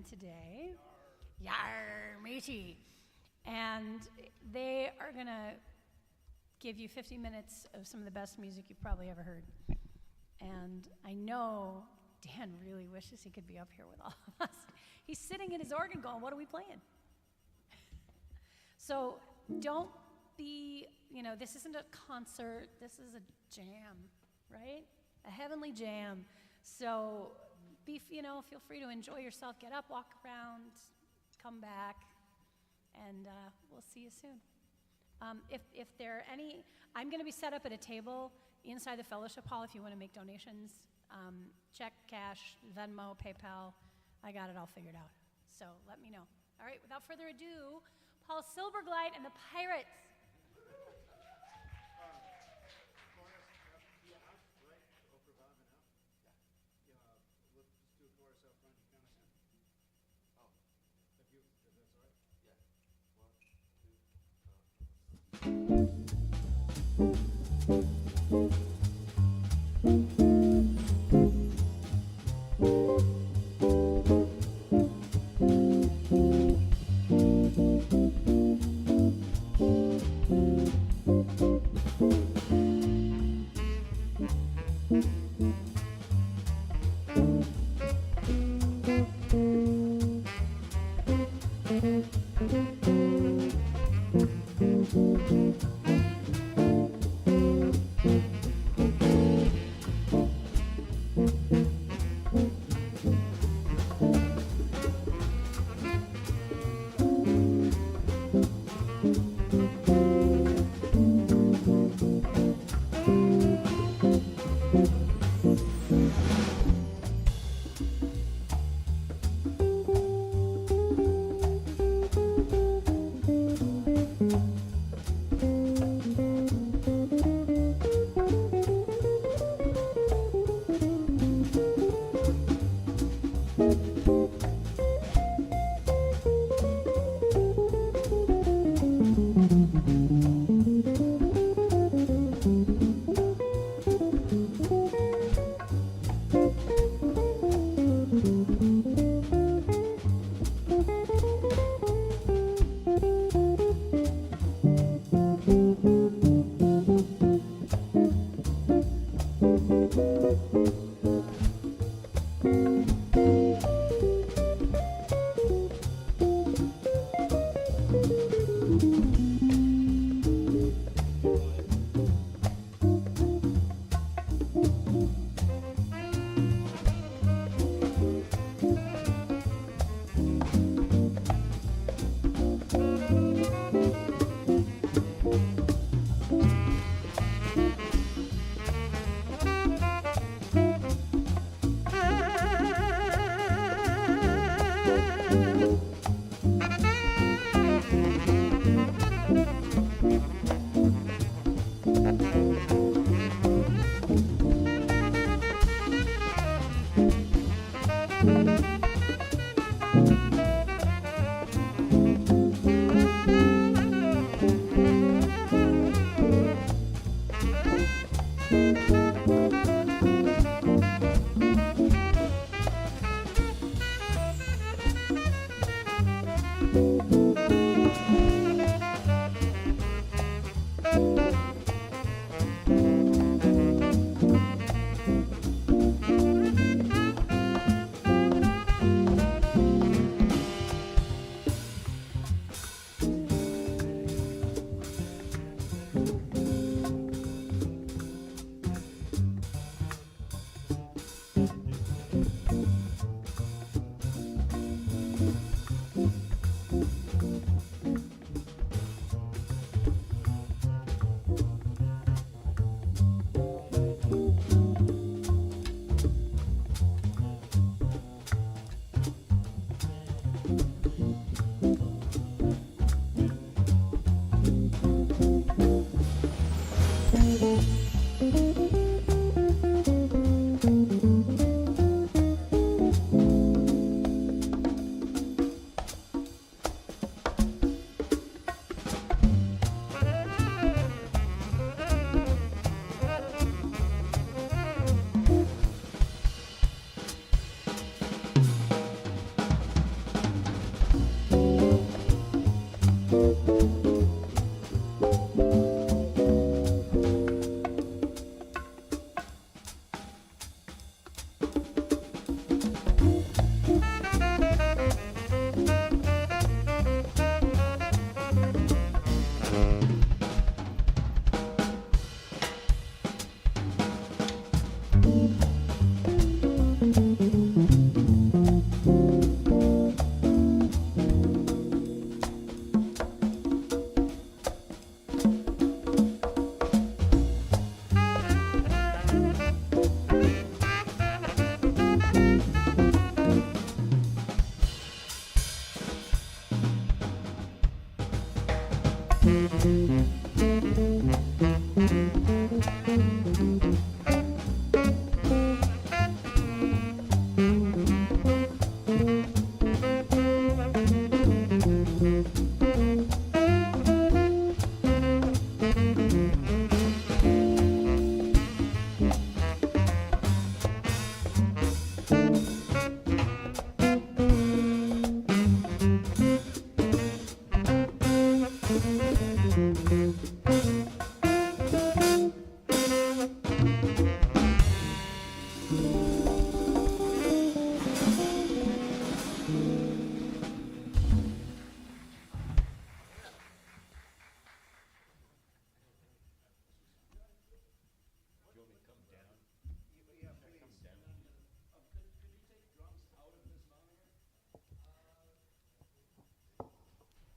Today. Yar, matey. And they are going to give you 50 minutes of some of the best music you've probably ever heard. And I know Dan really wishes he could be up here with all of us. He's sitting in his organ going, what are we playing? So don't be, this isn't a concert. This is a jam, right? A heavenly jam. So feel free to enjoy yourself. Get up, walk around, come back, and we'll see you soon. If there are any, I'm going to be set up at a table inside the fellowship hall if you want to make donations. Check, cash, Venmo, PayPal. I got it all figured out. So let me know. All right, without further ado, Paul Silverglide and the Pirates.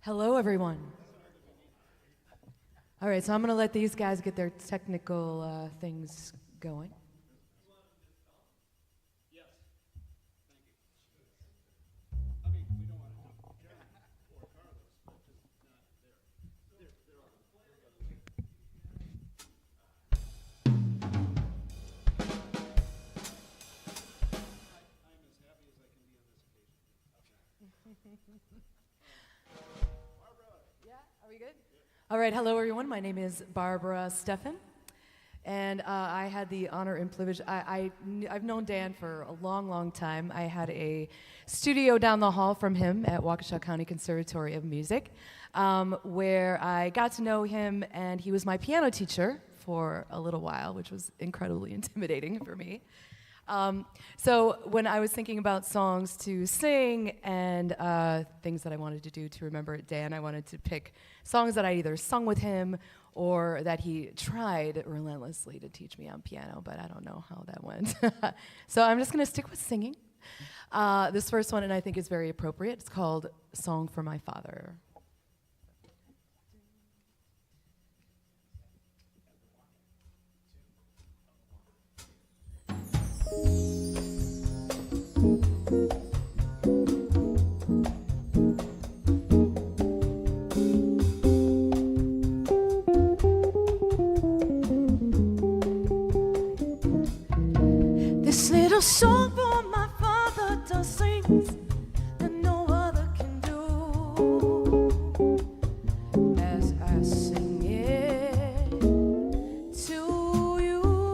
Hello, everyone. All right, so I'm going to let these guys get their technical things going. All right, hello everyone. My name is Barbara Steffen, and I had the honor and privilege. I've known Dan for a long, long time. I had a studio down the hall from him at Waukesha County Conservatory of Music, where I got to know him, and he was my piano teacher for a little while, which was incredibly intimidating for me. So when I was thinking about songs to sing and things that I wanted to do to remember Dan, I wanted to pick songs that I either sung with him or that he tried relentlessly to teach me on piano, but I don't know how that went. So I'm just going to stick with singing. This first one, and I think is very appropriate. It's called Song for My Father. This little song for my father does things that no other can do. As I sing it to you,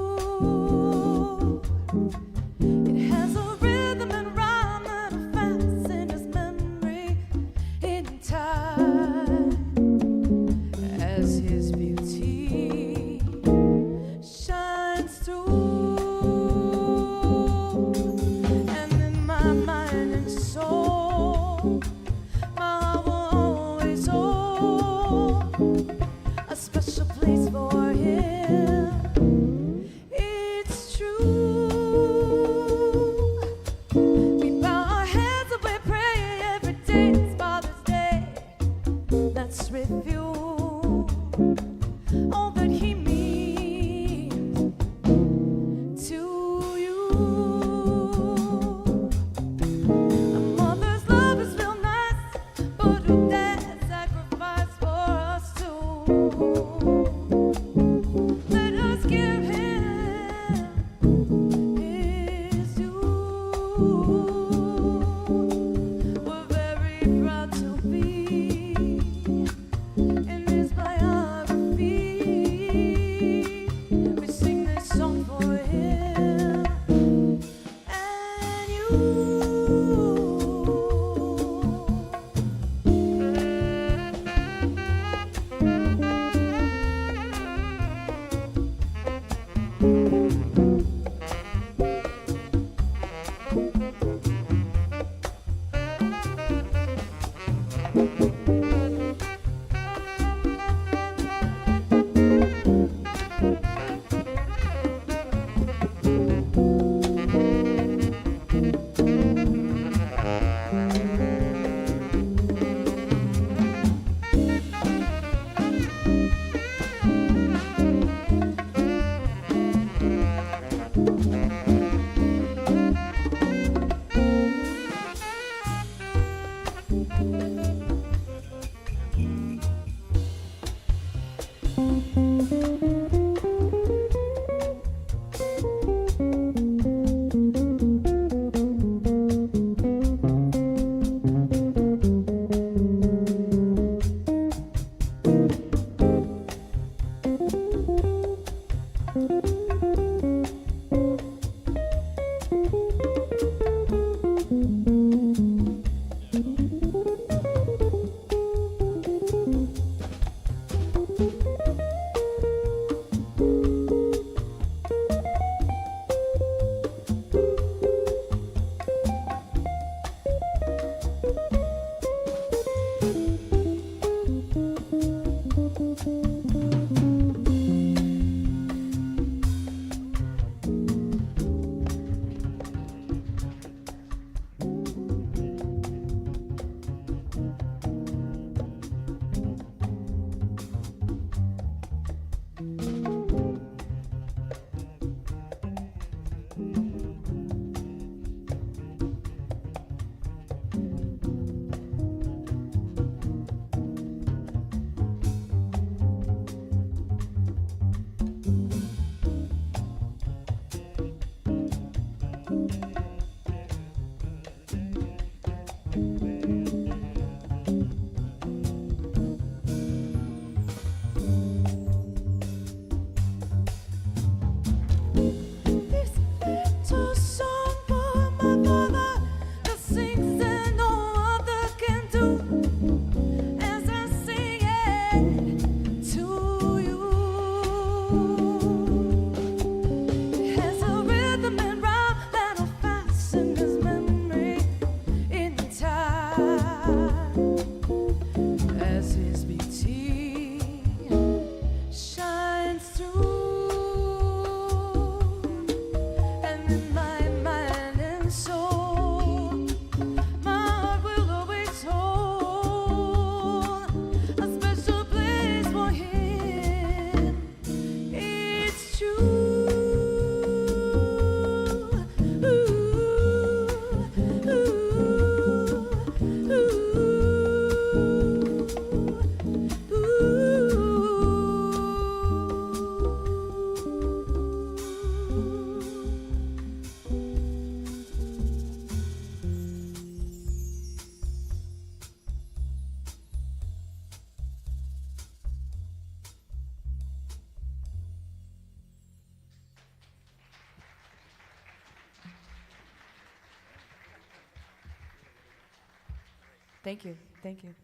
Thank you, thank you.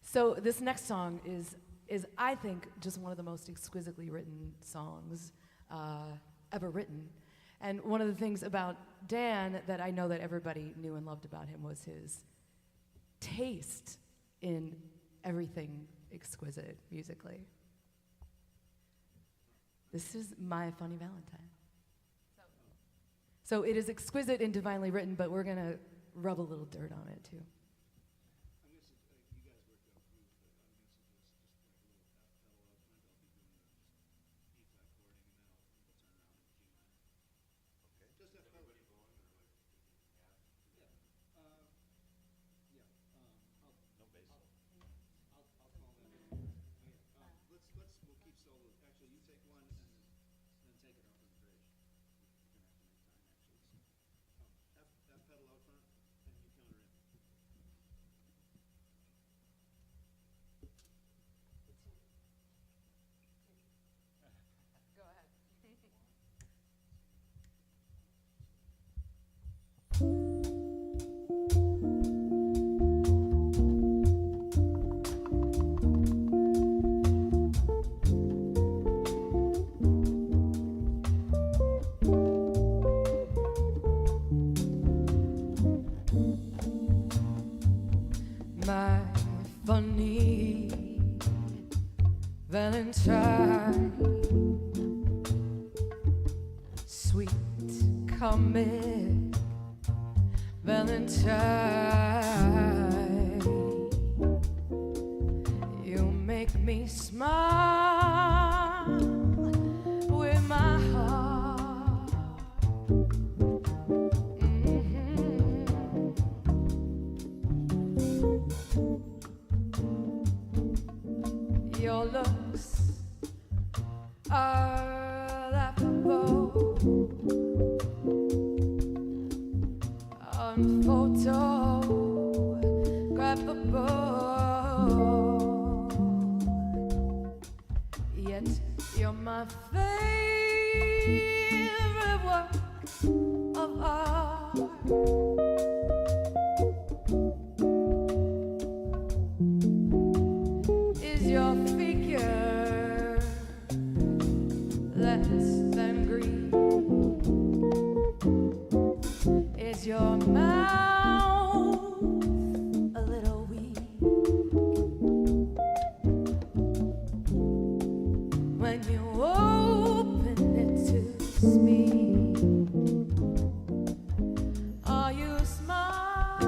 So this next song is I think just one of the most exquisitely written songs ever written. And one of the things about Dan that I know that everybody knew and loved about him was his taste in everything exquisite musically. This is My Funny Valentine. So it is exquisite and divinely written, but we're gonna rub a little dirt on it too. Valentine, sweet comic Valentine, you make me smile with my heart. Your looks are laughable, unphotographable, yet you're my favorite work of art. Is your figure less than Greek? Is your mouth a little weak when you open it to speak? Are you smart?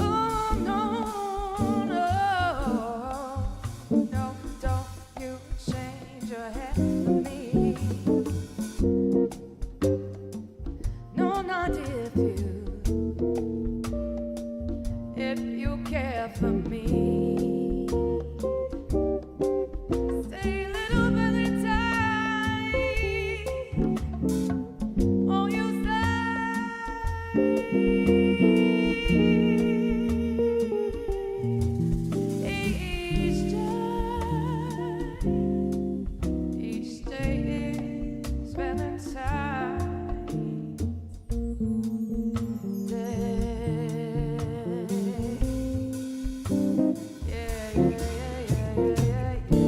Oh no, no, no, don't you change your head for me. No, not if you care for me. Stay little Valentine, oh you each day is Valentine's Day. Yeah, yeah, yeah, yeah, yeah, yeah.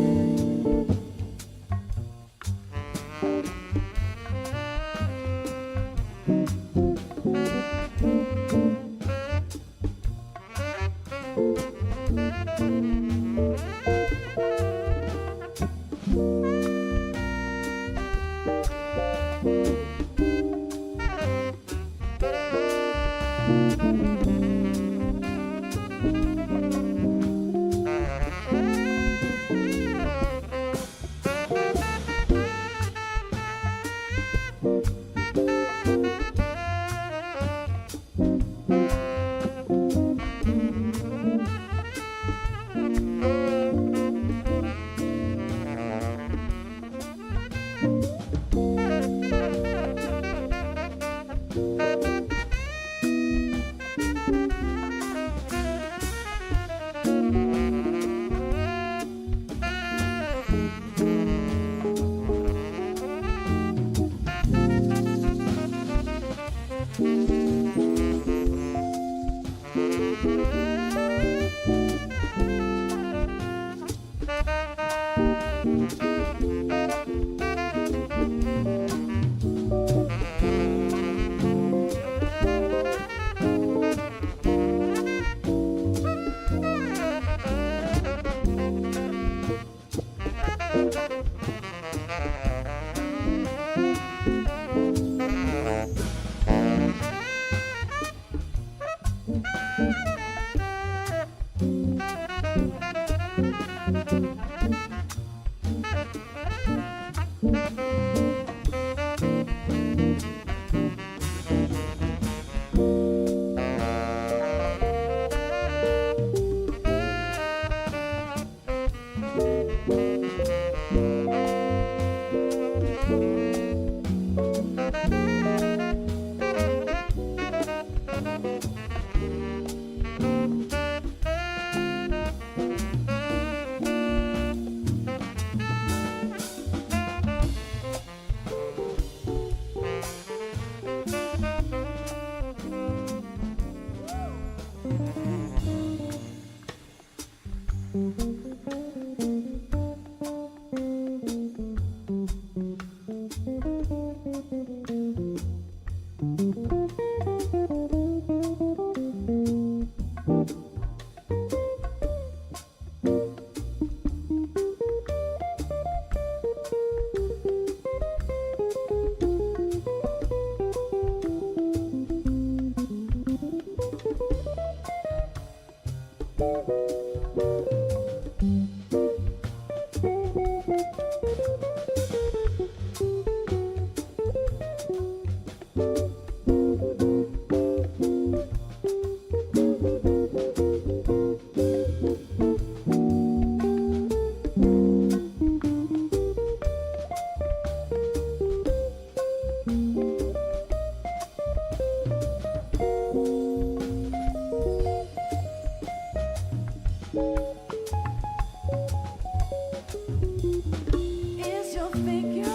Is your figure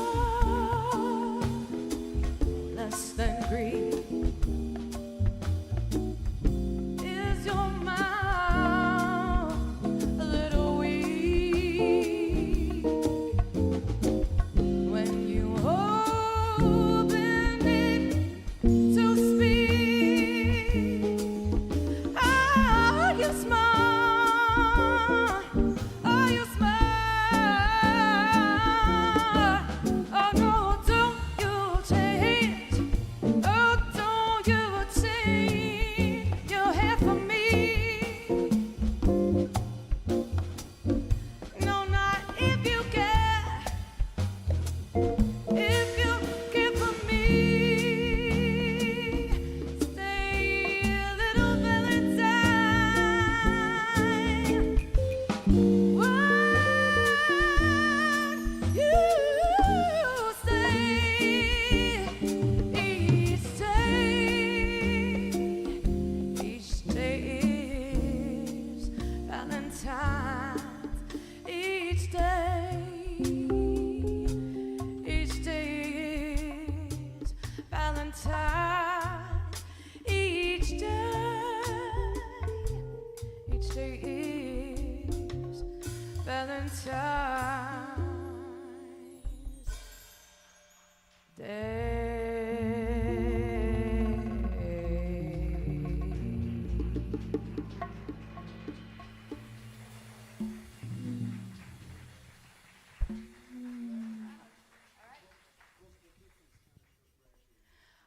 less than Greek? Is your mouth a little weak when you open it to speak? Are you smart? Are you smart? Oh no, don't you change. Oh, don't you change your hair for me. No, not if you care. If you care for me, stay, little Valentine. Won't you stay each day? Each day is Valentine's. Each day is Valentine's. Each day is Valentine's Day.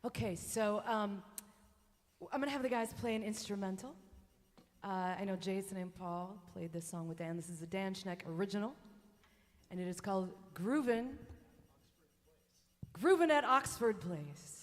Okay, so I'm gonna have the guys play an instrumental. I know Jason and Paul played this song with Dan. This is a Dan Schneck original, and it is called Groovin' at Oxford Place.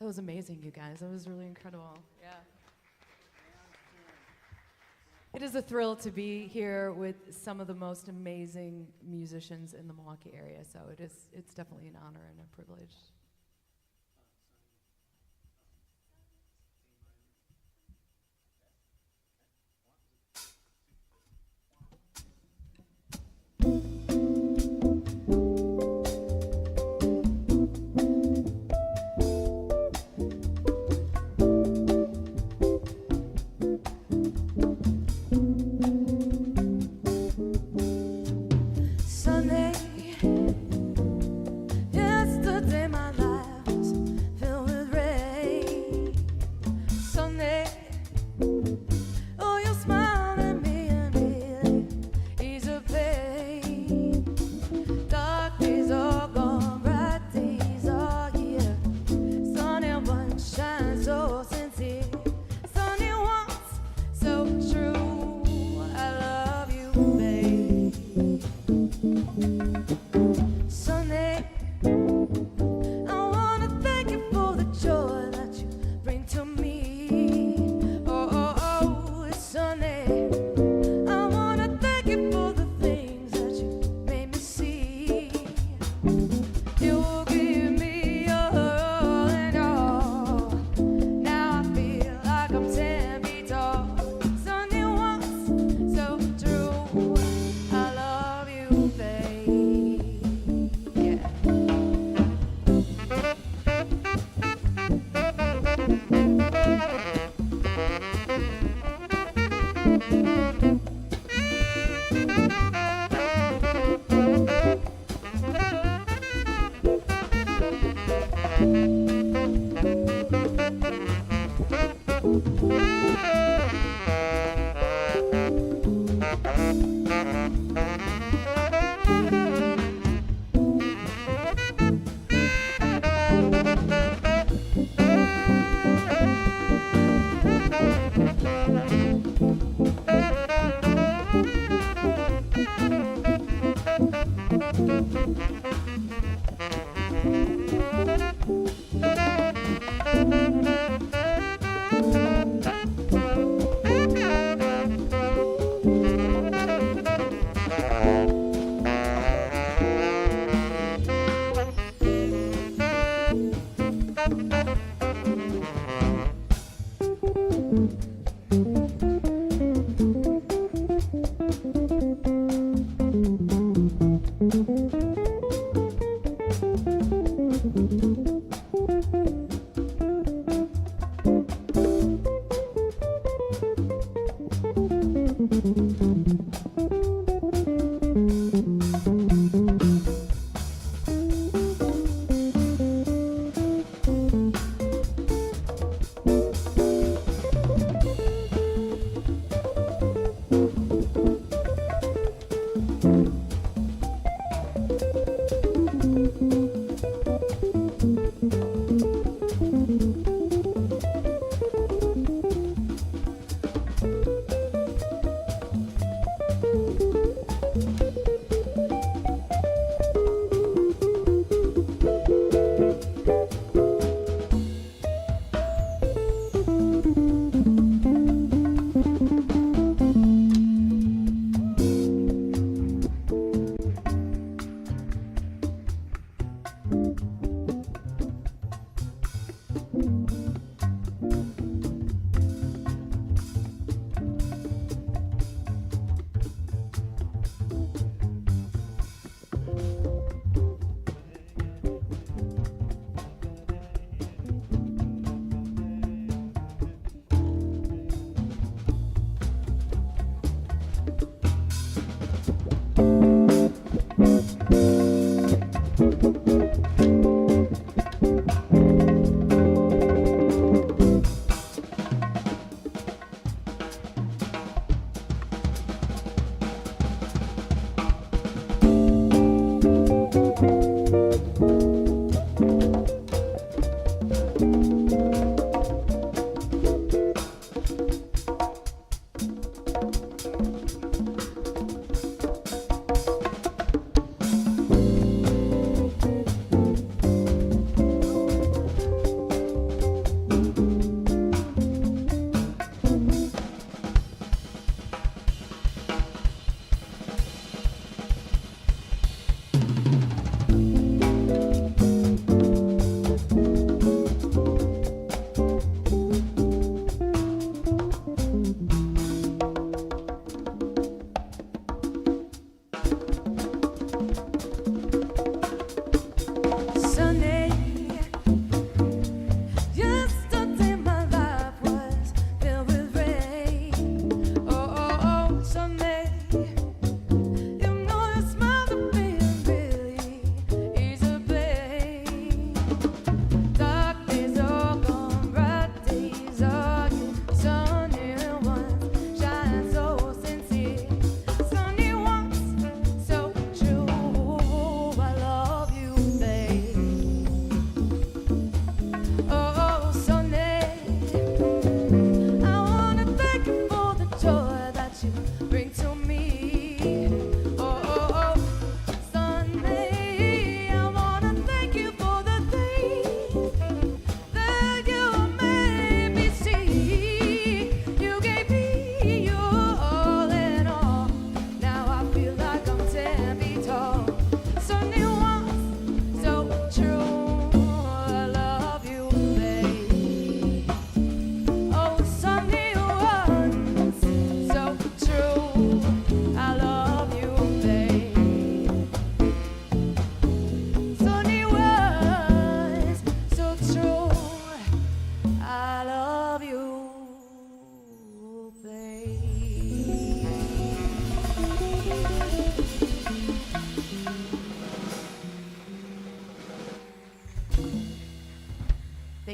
That was amazing, you guys. That was really incredible. Yeah. It is a thrill to be here with some of the most amazing musicians in the Milwaukee area, so it's definitely an honor and a privilege. Sunday, yesterday my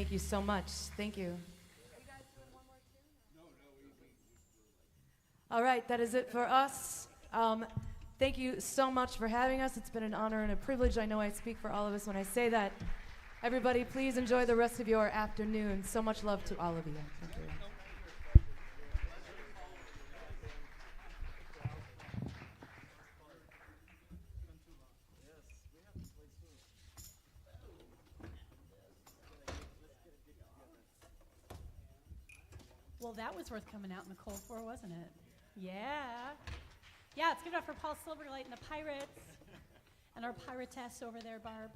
Thank you so much. Thank you. All right, that is it for us. Thank you so much for having us. It's been an honor and a privilege. I know I speak for all of us when I say that. Everybody, please enjoy the rest of your afternoon. So much love to all of you. Thank you. Well, that was worth coming out in the cold for, wasn't it? Yeah. Yeah, let's give it up for Paul Silverlight and the Pirates and our piratess over there, Barb.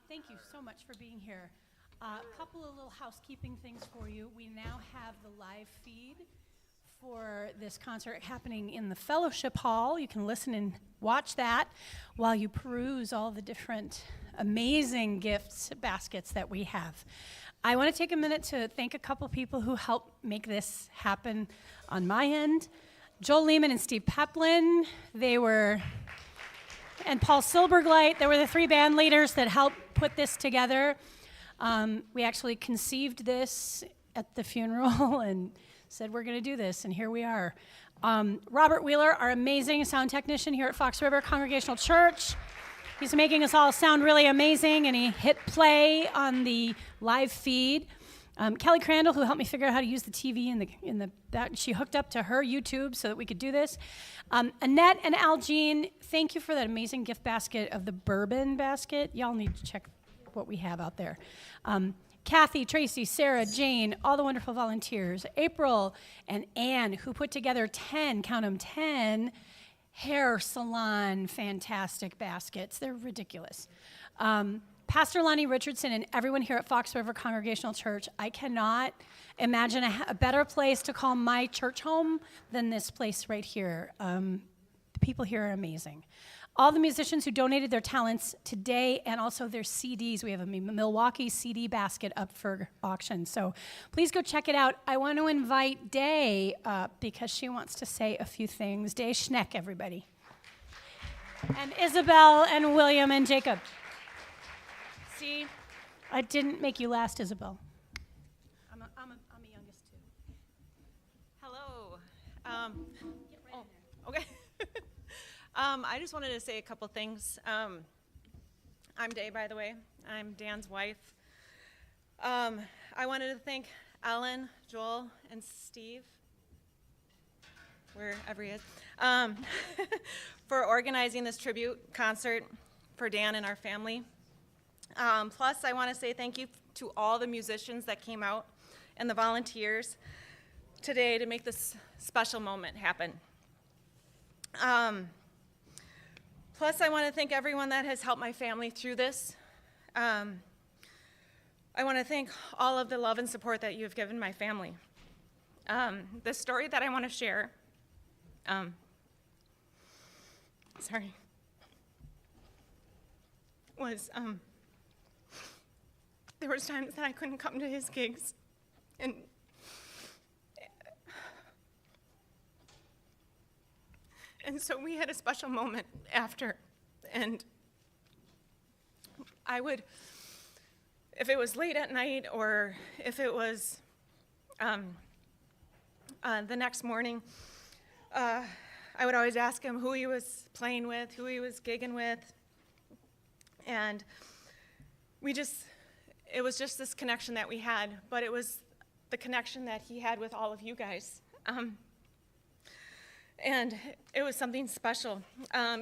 Thank you so much for being here. A couple of little housekeeping things for you. We now have the live feed for this concert happening in the fellowship hall. You can listen and watch that while you peruse all the different amazing gifts baskets that we have. I want to take a minute to thank a couple people who helped make this happen on my end. Joel Lehman and Steve Peplin, and Paul Silbergleit, they were the three band leaders that helped put this together. We actually conceived this at the funeral and said, we're going to do this, and here we are. Robert Wheeler, our amazing sound technician here at Fox River Congregational Church. He's making us all sound really amazing, and he hit play on the live feed. Kelly Crandall, who helped me figure out how to use the TV in the back, she hooked up to her YouTube so that we could do this. Annette and Al Jean, thank you for that amazing gift basket of the bourbon basket. Y'all need to check what we have out there. Kathy, Tracy, Sarah, Jane, all the wonderful volunteers. April and Ann, who put together 10, count them, 10 hair salon fantastic baskets. They're ridiculous. Pastor Lonnie Richardson and everyone here at Fox River Congregational Church, I cannot imagine a better place to call my church home than this place right here. The people here are amazing. All the musicians who donated their talents today and also their CDs. We have a Milwaukee CD basket up for auction. So please go check it out. I want to invite Day up because she wants to say a few things. Day Schneck, everybody. And Isabel and William and Jacob. See, I didn't make you last, Isabel. I'm a youngest too. Hello. Get right in there. Okay. I just wanted to say a couple things. I'm Day, by the way. I'm Dan's wife. I wanted to thank Ellen, Joel, and Steve, wherever he is, for organizing this tribute concert for Dan and our family. Plus, I want to say thank you to all the musicians that came out and the volunteers today to make this special moment happen. Plus, I want to thank everyone that has helped my family through this. I want to thank all of the love and support that you have given my family. The story that I want to share, was there was times that I couldn't come to his gigs, and so we had a special moment after, and I would, if it was late at night or if it was the next morning, I would always ask him who he was playing with, who he was gigging with, and it was just this connection that we had, but it was the connection that he had with all of you guys. And it was something special.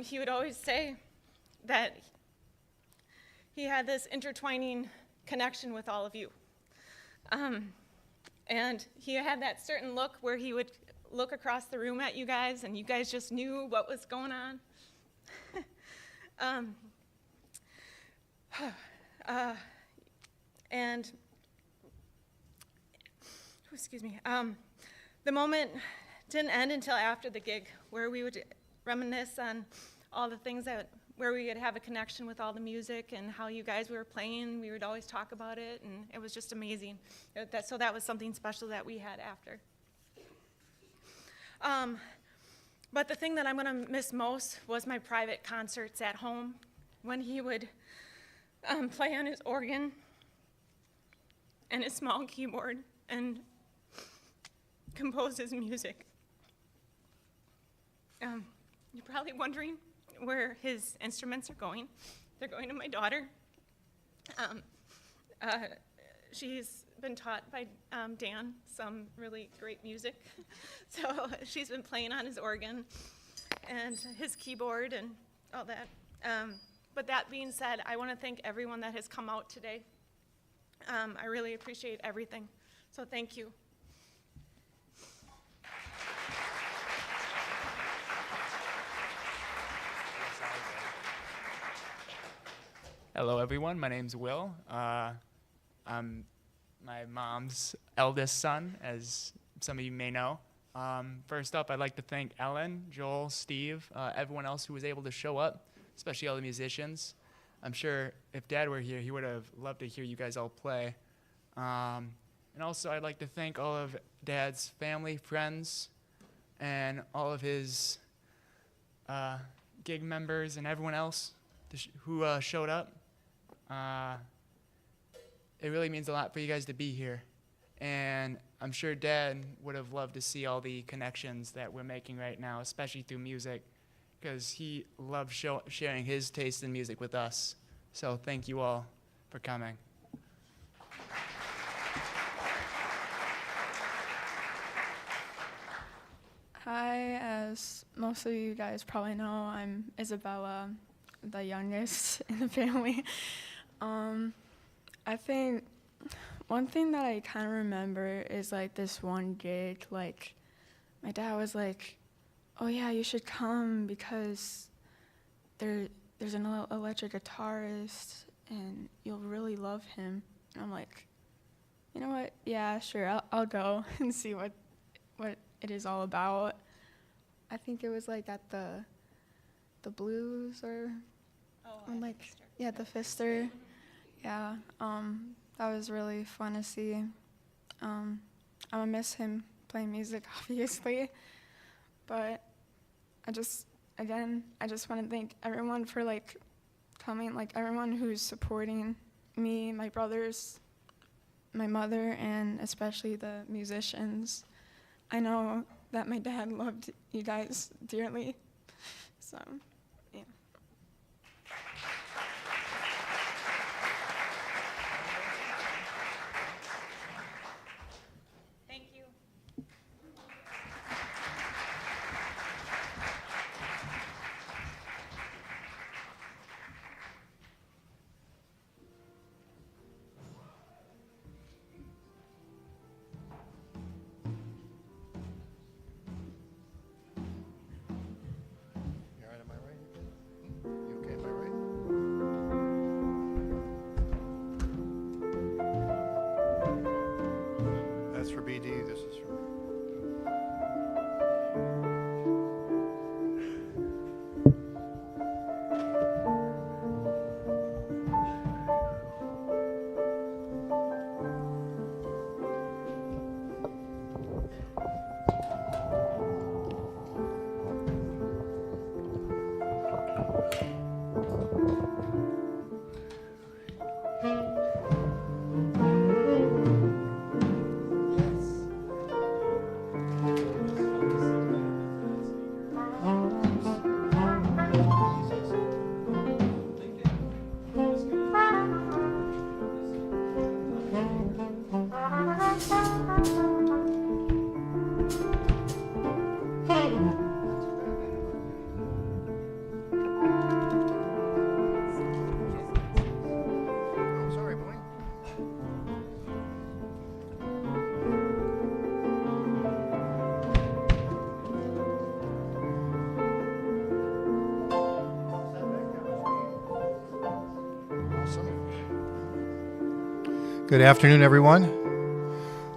He would always say that he had this intertwining connection with all of you. And he had that certain look where he would look across the room at you guys, and you guys just knew what was going on. And excuse me, the moment didn't end until after the gig, where we would reminisce on all the things where we would have a connection with all the music and how you guys were playing. We would always talk about it, and it was just amazing. So that was something special that we had after. But the thing that I'm going to miss most was my private concerts at home, when he would play on his organ and his small keyboard and compose his music. You're probably wondering where his instruments are going. They're going to my daughter. She's been taught by Dan some really great music. So she's been playing on his organ and his keyboard and all that. But that being said, I want to thank everyone that has come out today. I really appreciate everything. So thank you. Hello, everyone. My name's Will. I'm my mom's eldest son, as some of you may know. First up, I'd like to thank Ellen, Joel, Steve, everyone else who was able to show up, especially all the musicians. I'm sure if Dad were here, he would have loved to hear you guys all play. And also, I'd like to thank all of Dad's family, friends, and all of his gig members and everyone else who showed up. It really means a lot for you guys to be here. And I'm sure Dad would have loved to see all the connections that we're making right now, especially through music, because he loved sharing his taste in music with us. So thank you all for coming. Hi, as most of you guys probably know, I'm Isabella, the youngest in the family. I think one thing that I kind of remember is like this one gig, like my dad was like, oh yeah, you should come because there's an electric guitarist and you'll really love him. And I'm like, you know what, yeah, sure, I'll go and see what it is all about. I think it was like at the Blues or like Pfister. Yeah, the Pfister. Yeah, that was really fun to see. I'm gonna miss him playing music, obviously, but I just want to thank everyone for like coming, like everyone who's supporting me, my brothers, my mother, and especially the musicians. I know that my dad loved you guys dearly, so yeah. Thank you. You all right, am I right? You okay, am I right? That's for BD, this is for... Oh, sorry, boy. Good afternoon, everyone.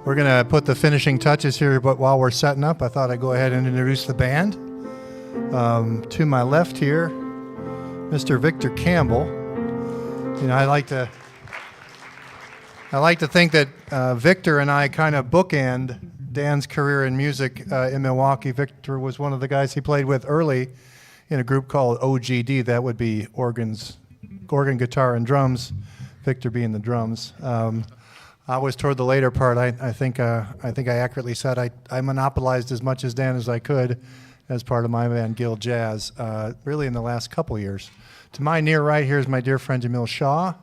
We're going to put the finishing touches here, but while we're setting up, I thought I'd go ahead and introduce the band. To my left here, Mr. Victor Campbell. You know, I like to think that Victor and I kind of bookend Dan's career in music in Milwaukee. Victor was one of the guys he played with early in a group called OGD. That would be organ, guitar, and drums. Victor being the drums. I was toward the later part. I think I accurately said I monopolized as much as Dan as I could, as part of my band Guild Jazz, really in the last couple years. To my near right here is my dear friend Jamil Shaw.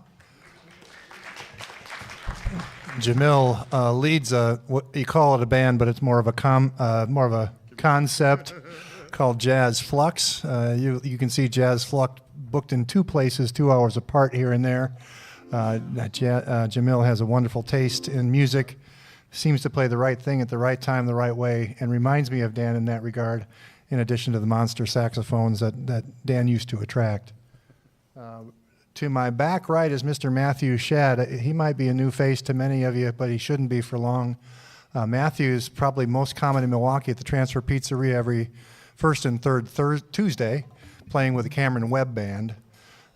Jamil leads what you call it a band, but it's more of a concept called Jazz Flux. You can see Jazz Flux booked in 2 places, 2 hours apart here and there. Jamil has a wonderful taste in music, seems to play the right thing at the right time, the right way, and reminds me of Dan in that regard, in addition to the monster saxophones that Dan used to attract. To my back right is Mr. Matthew Shad. He might be a new face to many of you, but he shouldn't be for long. Matthew is probably most common in Milwaukee at the Transfer Pizzeria every first and third Tuesday, playing with the Cameron Webb Band.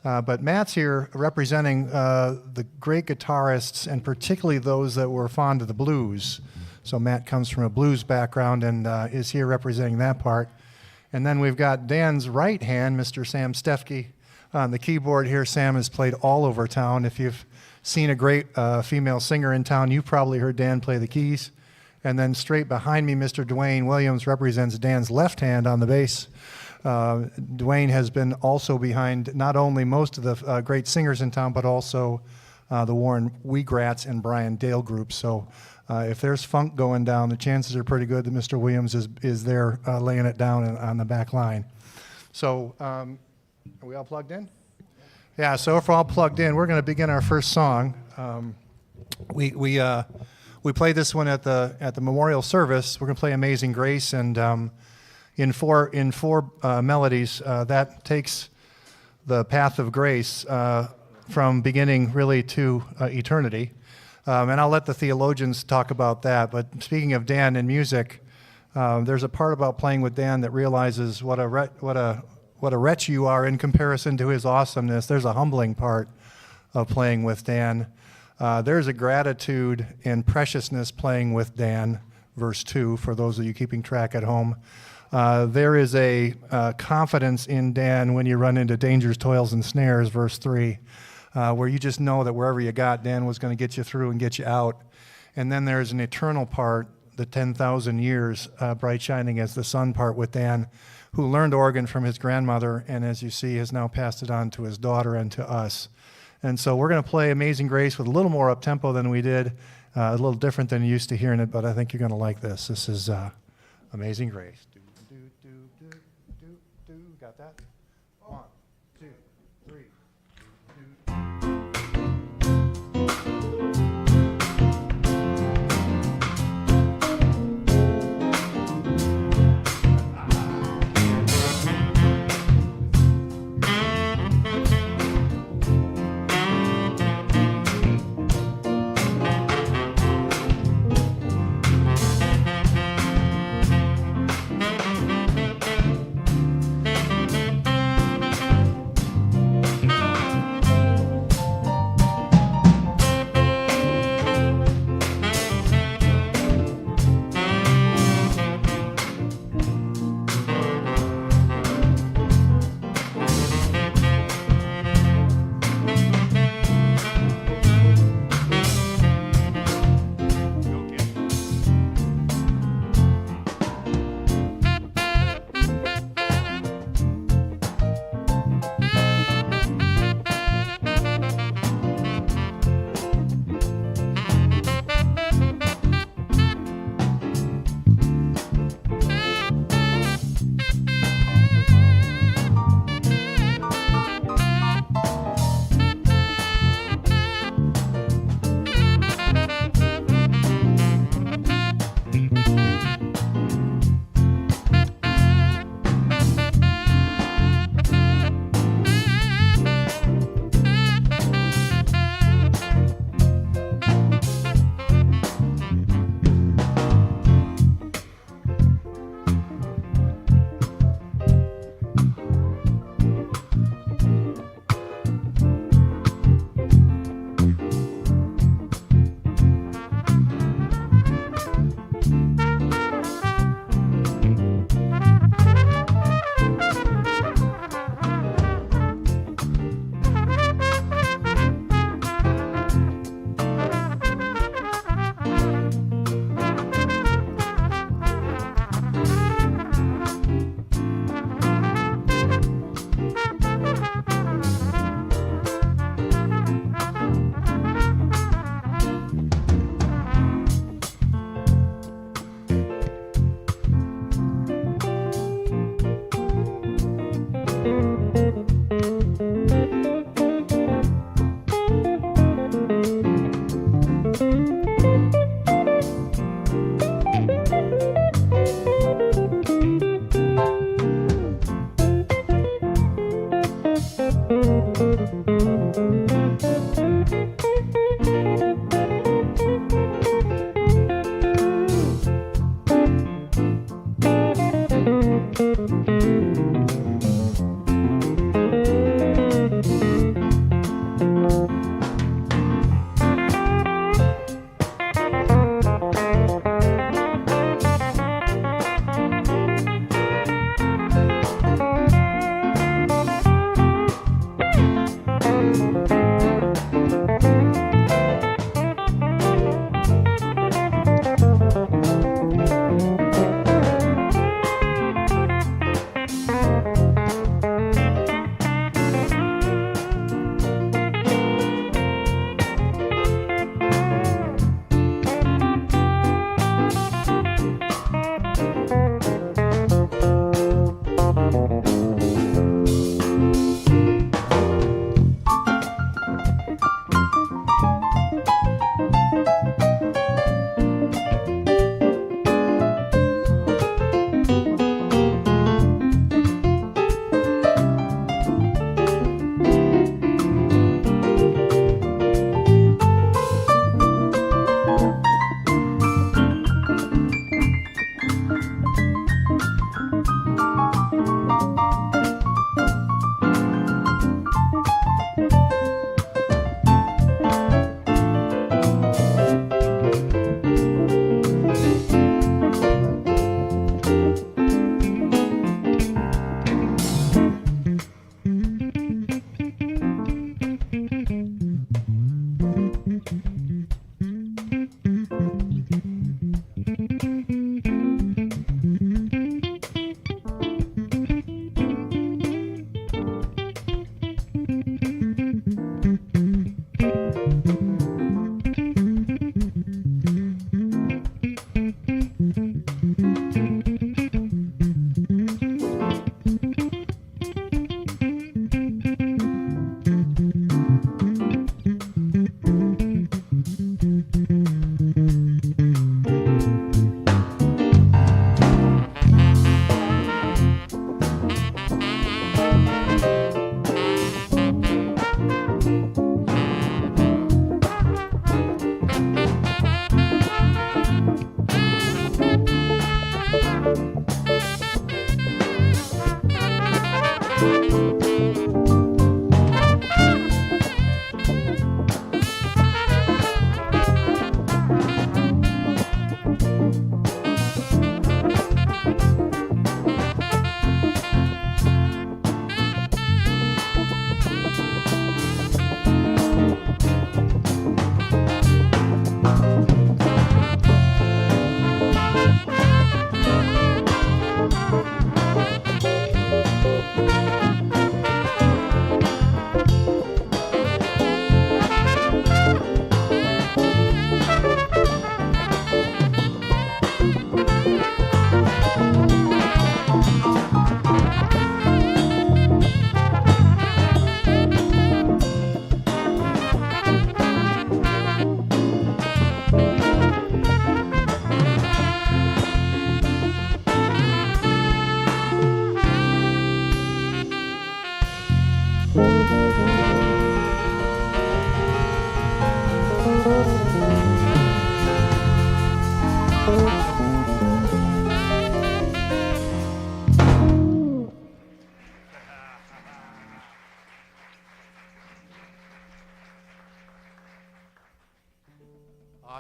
But Matt's here representing the great guitarists, and particularly those that were fond of the blues. So Matt comes from a blues background and is here representing that part. And then we've got Dan's right hand, Mr. Sam Stefke. On the keyboard here, Sam has played all over town. If you've seen a great female singer in town, you've probably heard Dan play the keys. And then straight behind me, Mr. Dwayne Williams represents Dan's left hand on the bass. Dwayne has been also behind not only most of the great singers in town, but also the Warren Wheatgrats and Brian Dale groups. So if there's funk going down, the chances are pretty good that Mr. Williams is there laying it down on the back line. So are we all plugged in? Yeah, so if we're all plugged in, we're going to begin our first song. We played this one at the memorial service. We're going to play Amazing Grace, and in four melodies, that takes the path of grace from beginning really to eternity. And I'll let the theologians talk about that. But speaking of Dan and music, there's a part about playing with Dan that realizes what a wretch you are in comparison to his awesomeness. There's a humbling part of playing with Dan. There's a gratitude and preciousness playing with Dan, verse 2, for those of you keeping track at home. There is a confidence in Dan when you run into dangers, toils, and snares, verse 3, where you just know that wherever you got, Dan was going to get you through and get you out. And then there's an eternal part, the 10,000 years, bright shining as the sun part with Dan, who learned organ from his grandmother, and as you see, has now passed it on to his daughter and to us. And so we're going to play Amazing Grace with a little more up-tempo than we did, a little different than you used to hearing it, but I think you're going to like this. This is Amazing Grace. Got that? 1, 2, 3.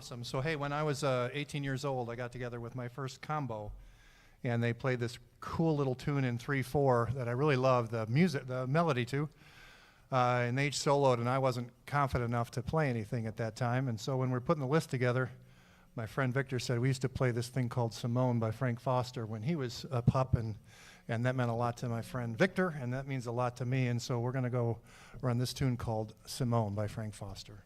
Awesome. So, hey, when I was 18 years old, I got together with my first combo, and they played this cool little tune in 3/4 that I really loved, the music, the melody to. And they each soloed, and I wasn't confident enough to play anything at that time. And so when we were putting the list together, my friend Victor said we used to play this thing called Simone by Frank Foster when he was a pup, and that meant a lot to my friend Victor, and that means a lot to me. And so we're going to go run this tune called Simone by Frank Foster.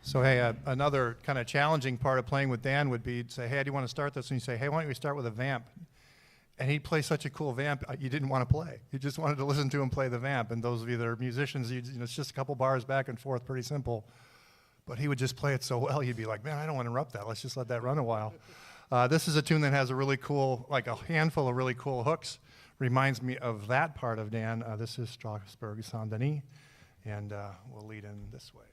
So hey, another kind of challenging part of playing with Dan would be to say, hey, do you want to start this? And you say, hey, why don't we start with a vamp? And he'd play such a cool vamp, you didn't want to play. You just wanted to listen to him play the vamp. And those of you that are musicians, it's just a couple bars back and forth, pretty simple. But he would just play it so well, you'd be like, man, I don't want to interrupt that. Let's just let that run a while. This is a tune that has a really cool, like a handful of really cool hooks. Reminds me of that part of Dan. This is Strasbourg Saint-Denis. And we'll lead in this way.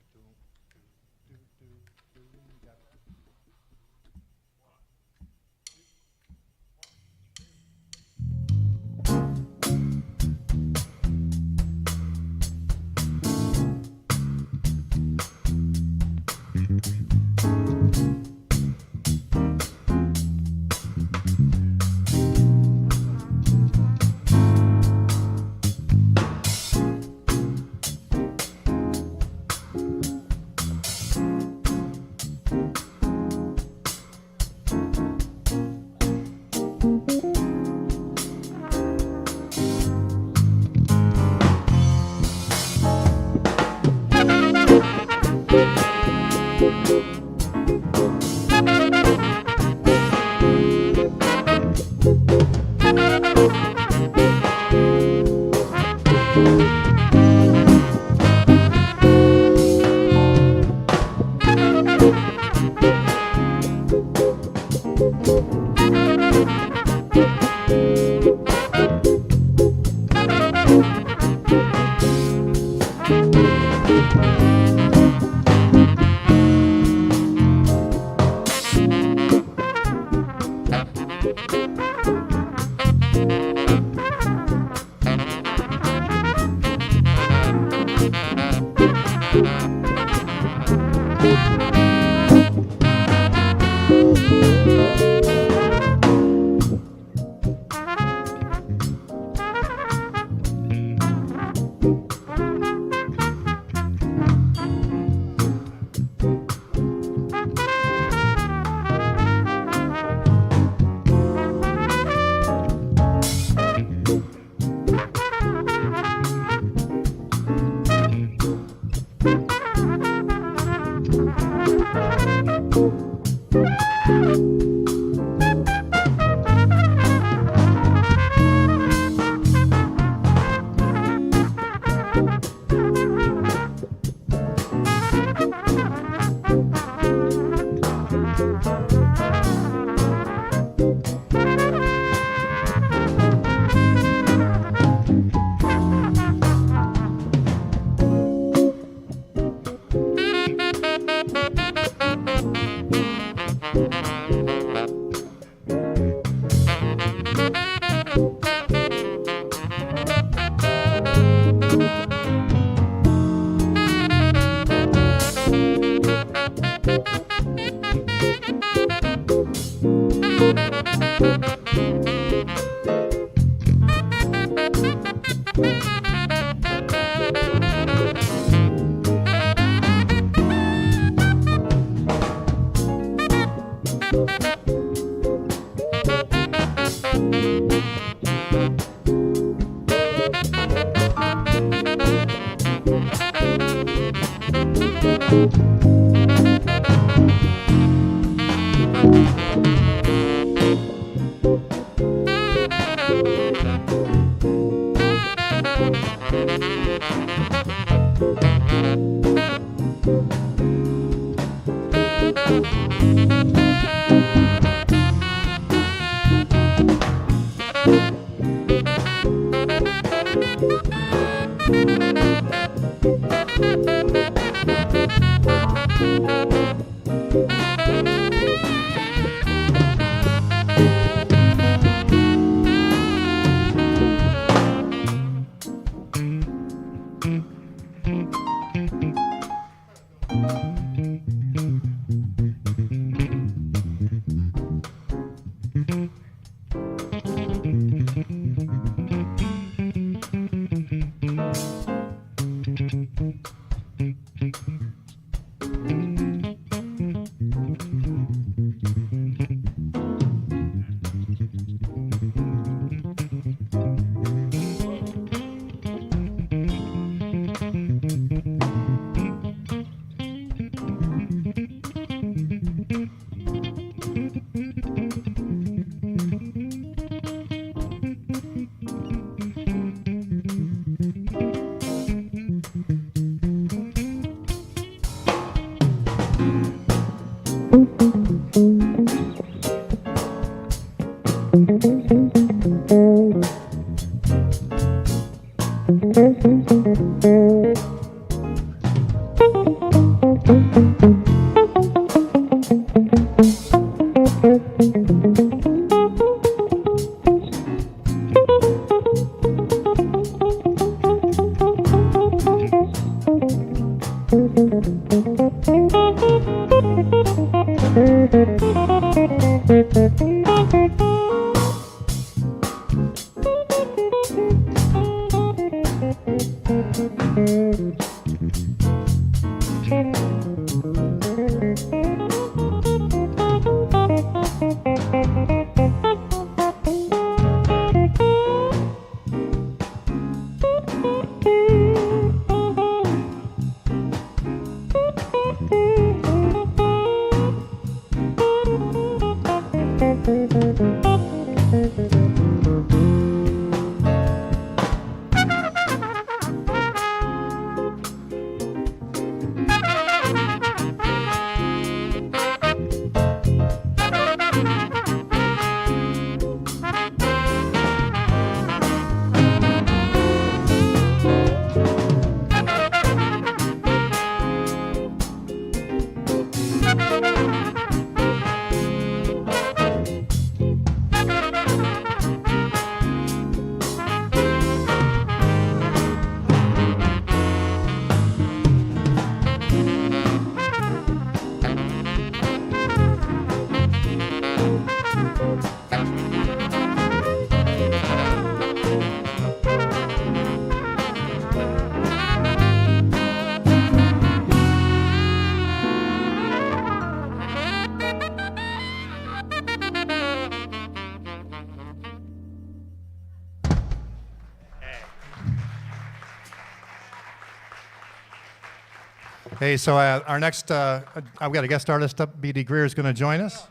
Hey, so our next, I've got a guest artist up. B.D. Greer is going to join us.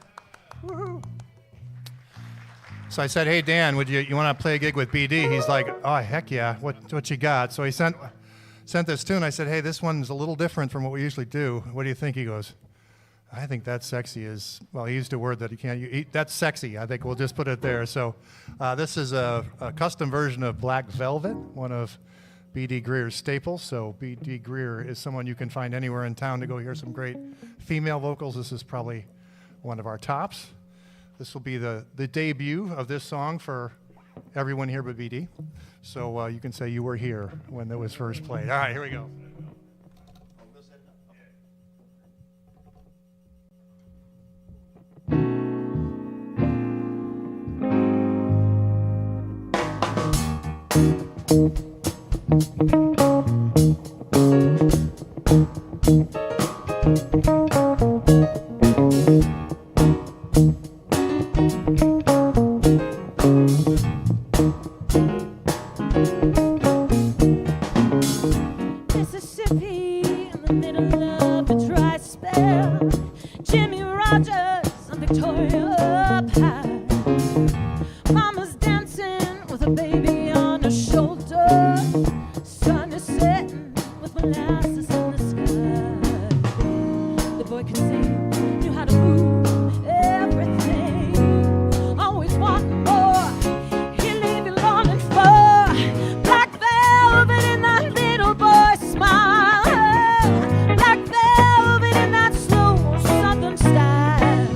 Woo-hoo. So I said, hey, Dan, would you want to play a gig with B.D.? He's like, oh, heck yeah, what you got? So he sent this tune. I said, hey, this one's a little different from what we usually do. What do you think? He goes, I think That's Sexy is, well, he used a word that he can't use. That's Sexy. I think we'll just put it there. So this is a custom version of Black Velvet, one of B.D. Greer's staples. So B.D. Greer is someone you can find anywhere in town to go hear some great female vocals. This is probably one of our tops. This will be the debut of this song for everyone here but B.D. So you can say you were here when it was first played. All right, here we go. Mississippi in the middle of a dry spell. Jimmy Rogers and Victoria up high. Mama's dancing with a baby on her shoulder. Sun is setting with molasses in the sky. The boy could sing, knew how to move everything. Always wanting more, he'll leave you longing for. Black velvet in that little boy's smile. Black velvet in that slow southern style.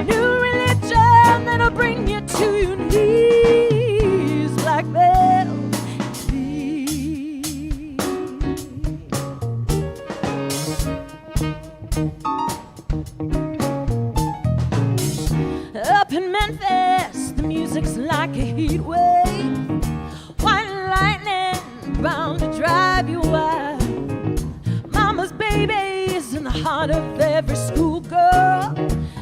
New religion that'll bring you to your knees. Black velvet, please. Up in Memphis, the music's like a heat wave. White lightning bound to drive you wild. Mama's baby's in the heart of every schoolgirl.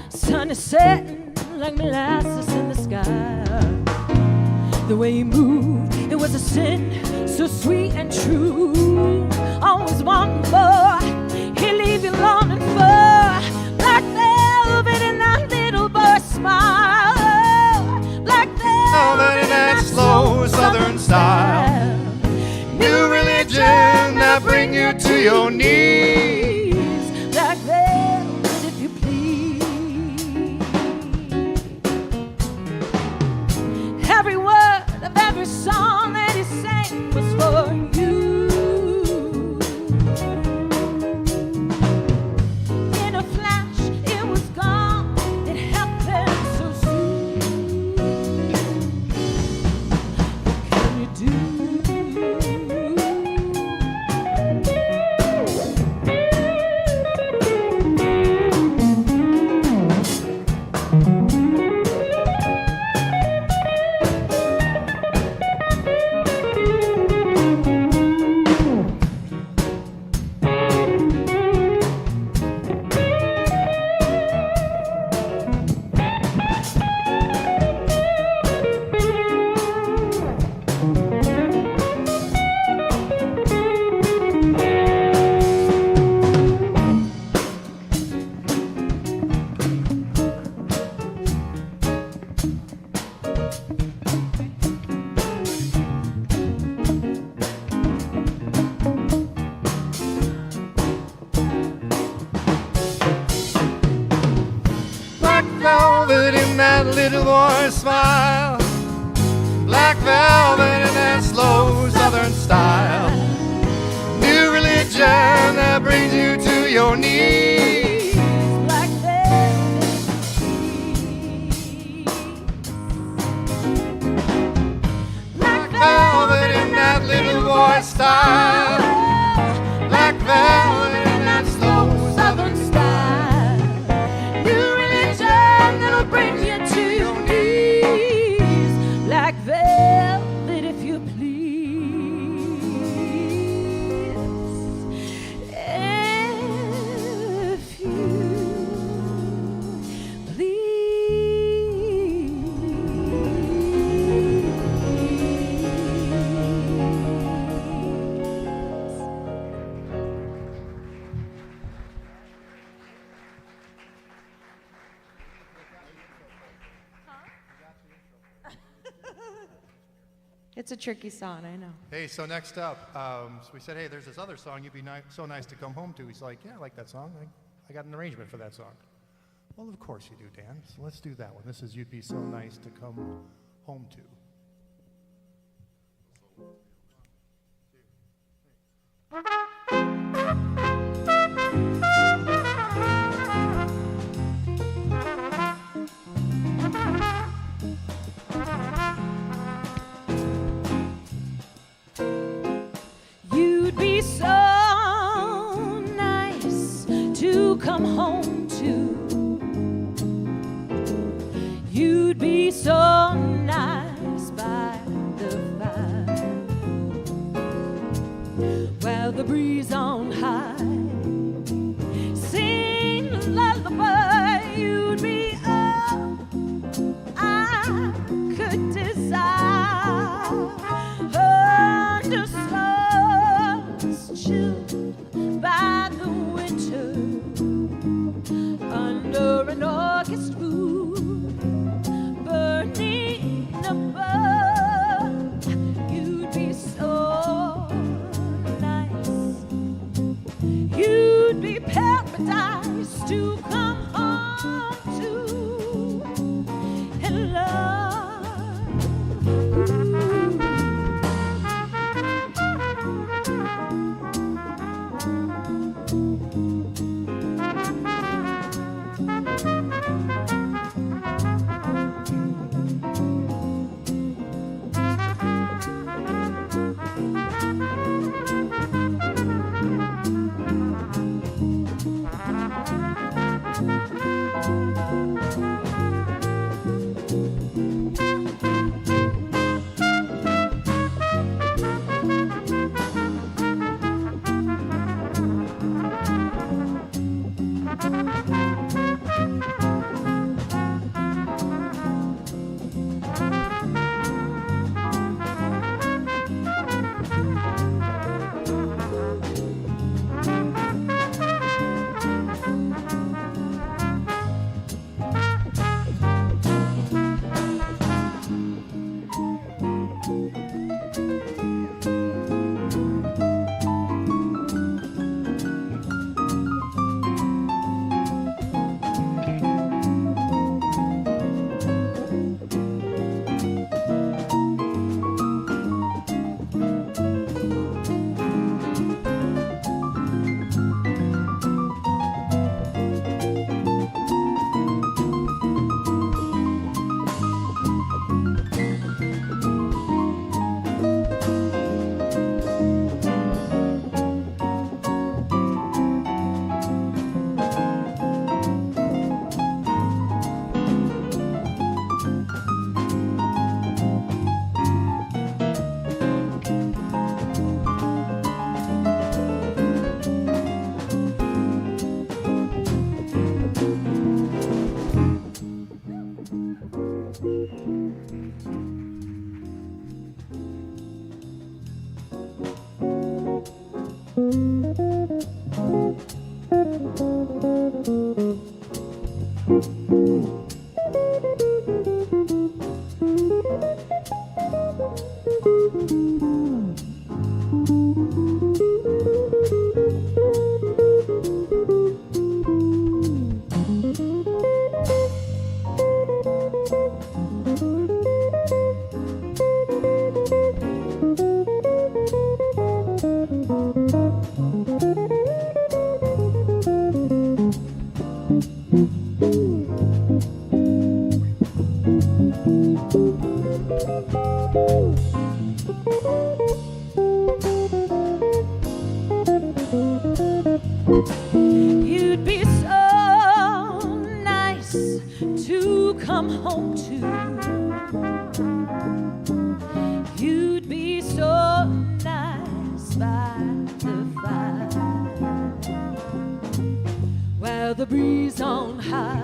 Sun is setting like molasses in the sky. The way you moved, it was a sin, so sweet and true. Always wanting more, he'll leave you longing for. Black velvet in that little boy's smile. Black velvet in that slow southern style. New religion that bring you to your knees. Black velvet, if you please. Every word of every song that he sang was for you. In a flash, it was gone. It happened so soon. What can you do? Velvet in that little boy's smile. Black velvet in that slow southern style. New religion that brings you to your knees. Black velvet, Black velvet in that little boy's style. Black velvet in that slow southern style. new religion that'll bring you to your knees. Black velvet, if you please. If you please. It's a tricky song, I know. Hey, so next up, so we said, hey, there's this other song you'd be so nice to come home to. He's like, yeah, I like that song. I got an arrangement for that song. Well, of course you do, Dan. So let's do that one. This is You'd Be So Nice to Come Home To. You'd be so nice to come home to. You'd be so nice by the fire, while the breeze on high sing a lullaby. You'd be all I could desire, under stars chilled by the winter, under an August moon burning above. You'd be so nice. You'd be paradise to come home to and love. You'd be so nice to come home to. You'd be so nice by the fire, while the breeze on high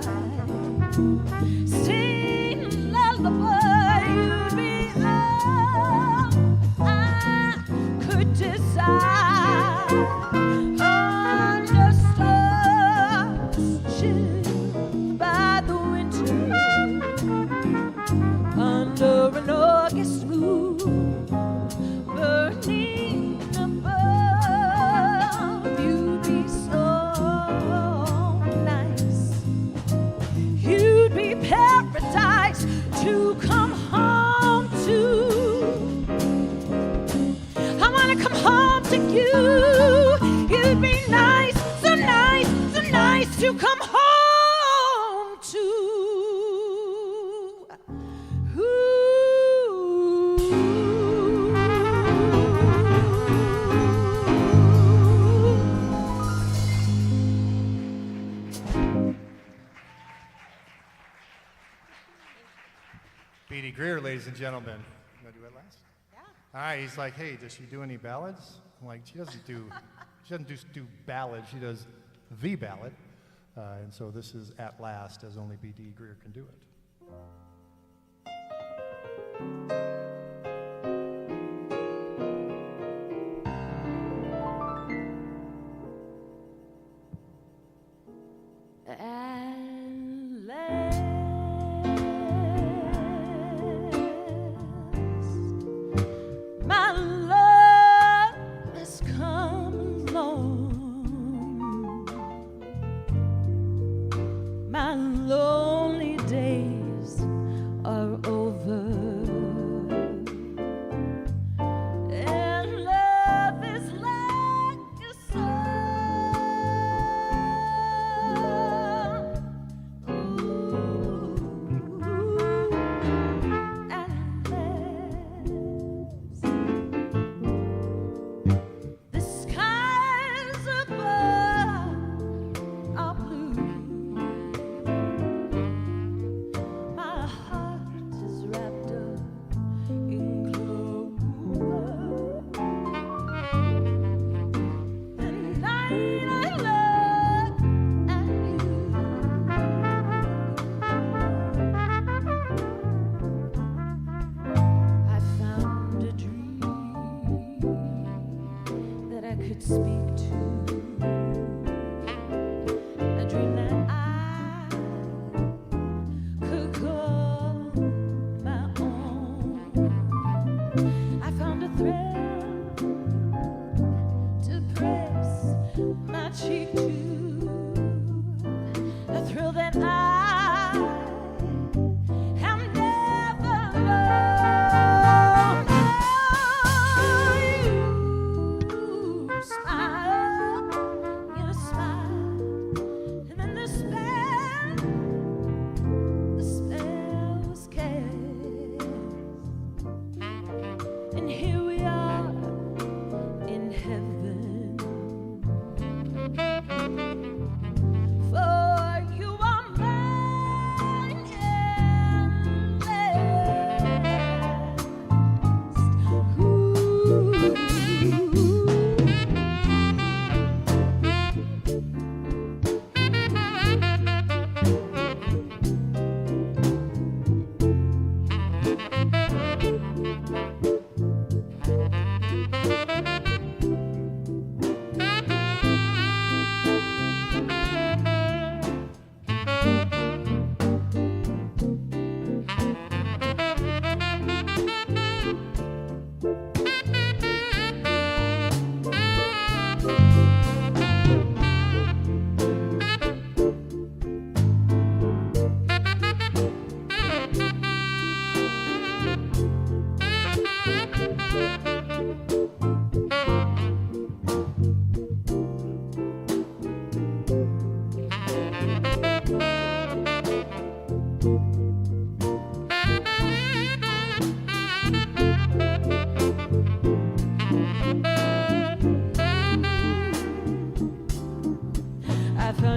sing a lullaby. You'd be all I could desire, under stars chilled by the winter, under an August moon you. It'd be nice, so nice, so nice to come home to. Beatty Greer, ladies and gentlemen. You want to do it last? Yeah. All right, he's like, hey, does she do any ballads? I'm like, she doesn't do ballads, she does the ballad. And so this is At Last, as only B.D. Greer can do it.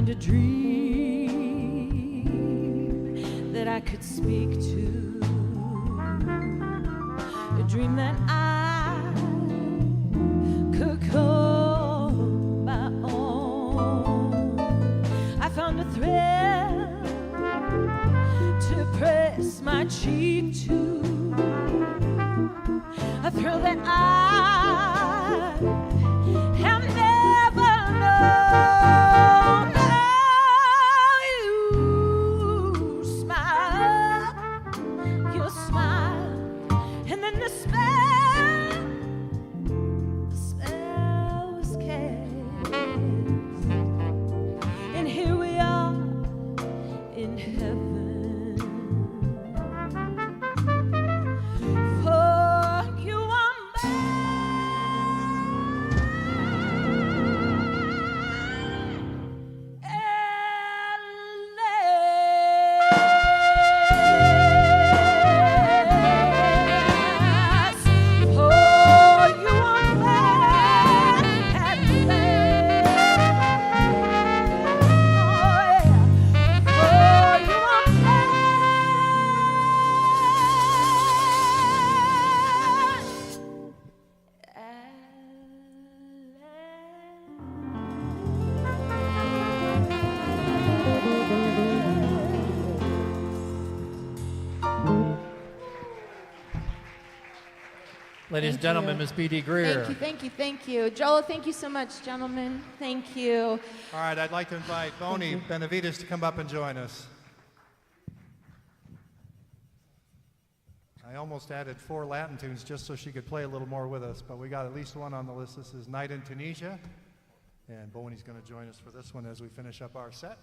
A dream that I could speak to, a dream that I could call my own. I found a thrill to press my cheek to, a thrill that I have never known. Ladies and Thank gentlemen, you. Ms. B.D. Greer. Thank you, thank you, thank you. Joel, thank you so much, gentlemen. Thank you. All right, I'd like to invite Bonnie Benavides to come up and join us. I almost added 4 Latin tunes just so she could play a little more with us, but we got at least one on the list. This is Night in Tunisia, and Bonnie's going to join us for this one as we finish up our set.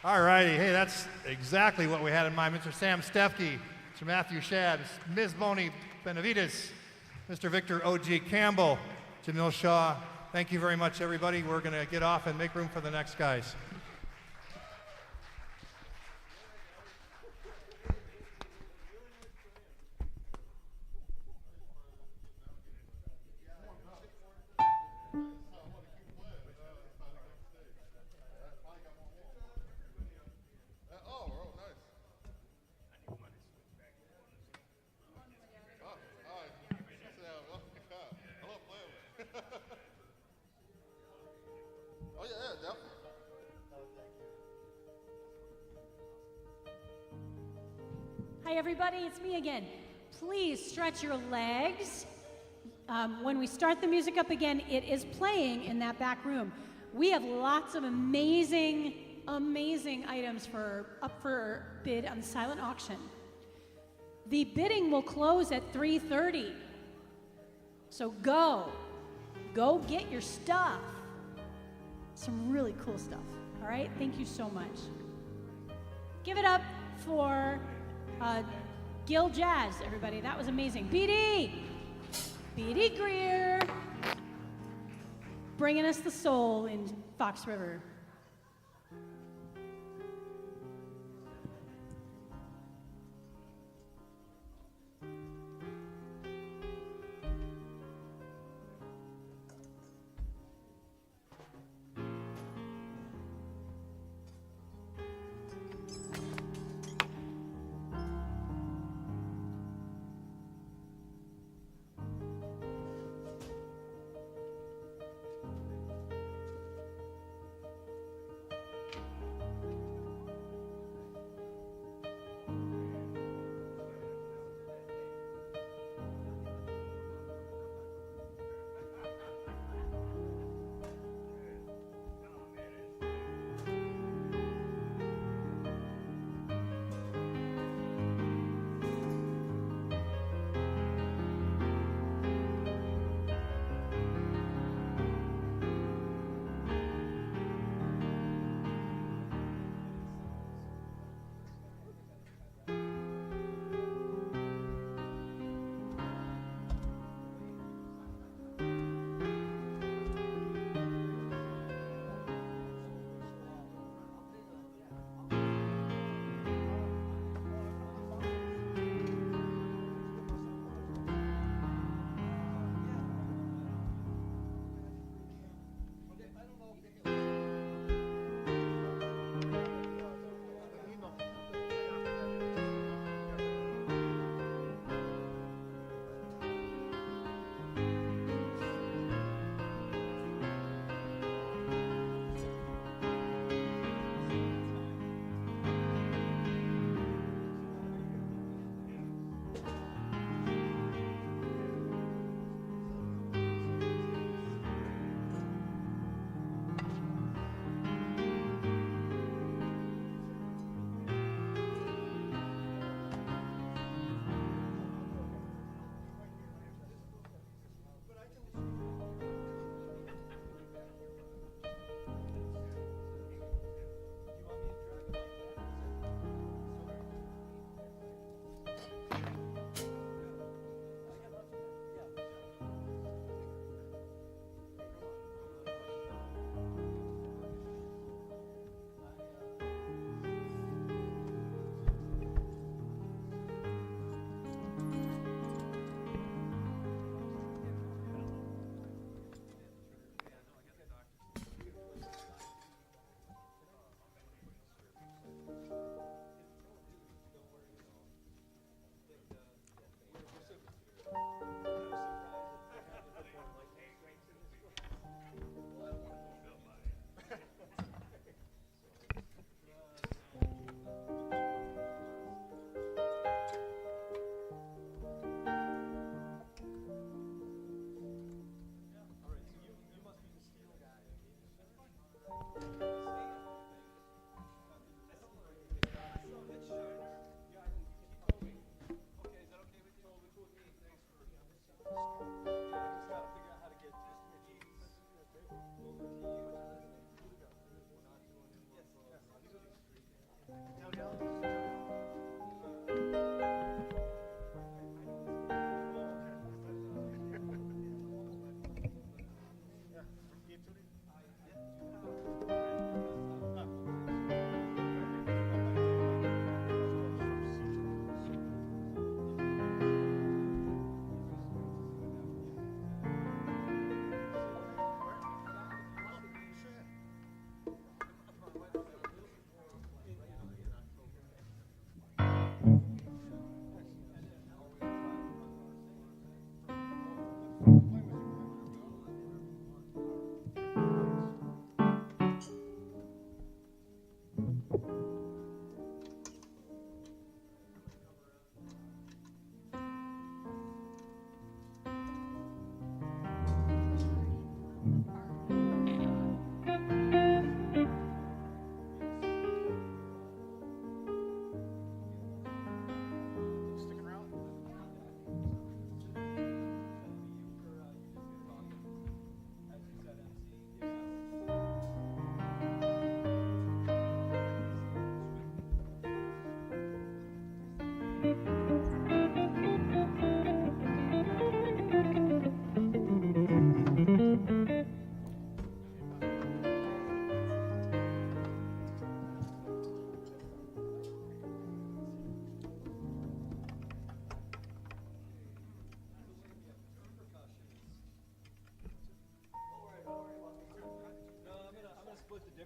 All righty. Hey, that's exactly what we had in mind. Mr. Sam Stefke, Mr. Matthew Shad, Ms. Moni Benavides, Mr. Victor O.G. Campbell, Jamil Shaw. Thank you very much, everybody. We're going to get off and make room for the next guys. Hi, everybody, it's me again. Please stretch your legs. When we start the music up again, it is playing in that back room. We have lots of amazing items up for bid on the silent auction. The bidding will close at 3:30. So go get your stuff. Some really cool stuff. All right, thank you so much. Give it up for Gil Jazz, everybody. That was amazing. BD Greer, bringing us the soul in Fox River.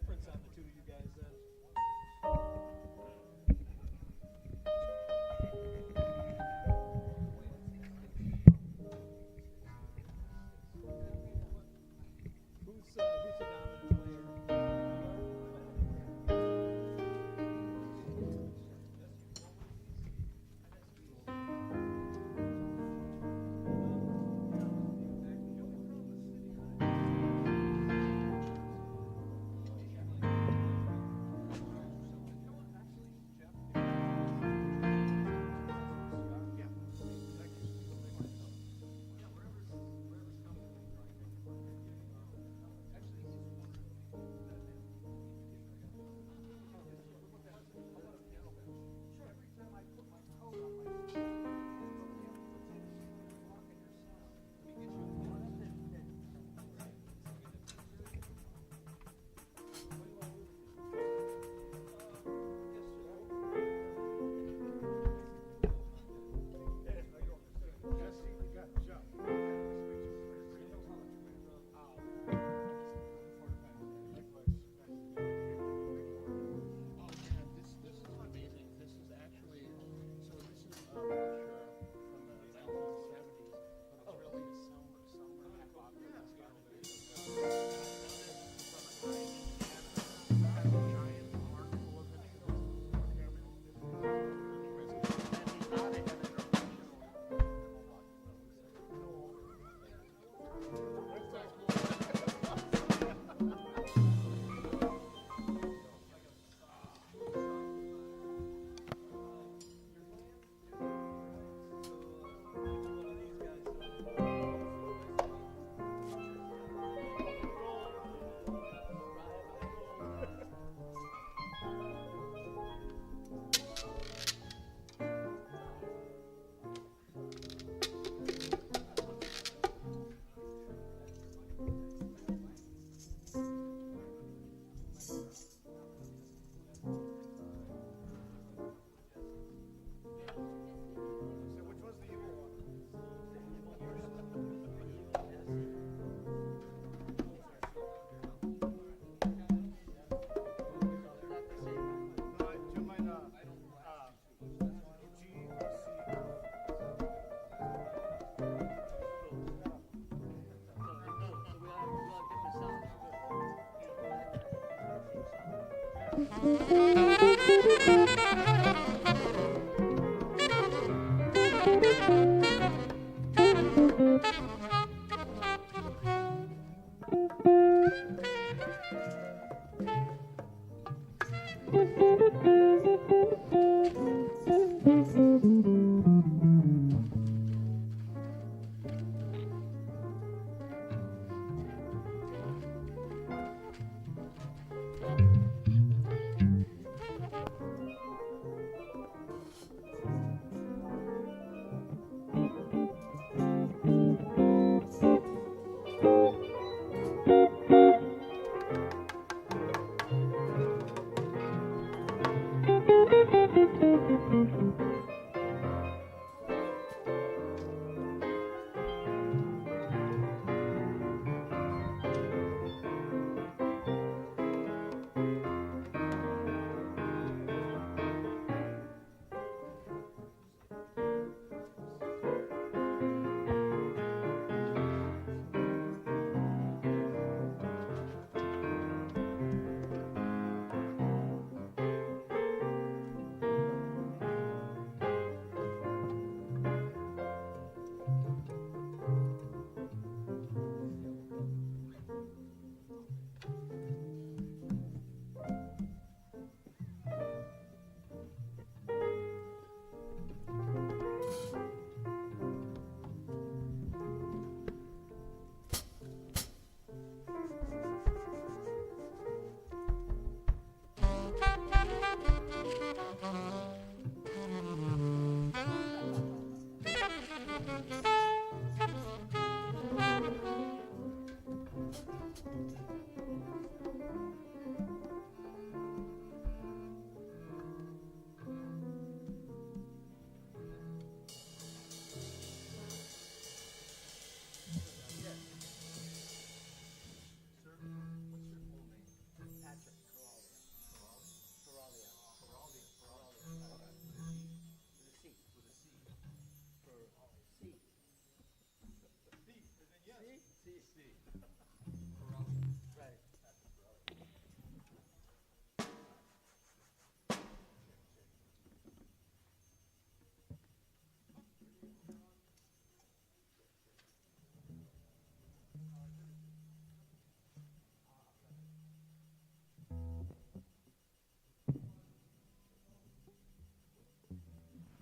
difference on the two of you guys then. Who's the dominant player?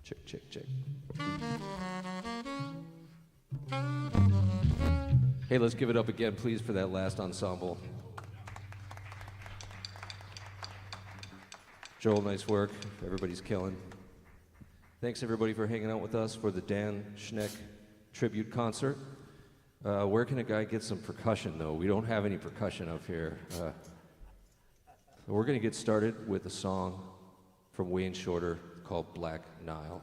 Check, check, check. Hey, let's give it up again, please, for that last ensemble. Joel, nice work. Everybody's killing. Thanks, everybody, for hanging out with us for the Dan Schneck tribute concert. Where can a guy get some percussion, though? We don't have any percussion up here. We're going to get started with a song from Wayne Shorter called Black Nile.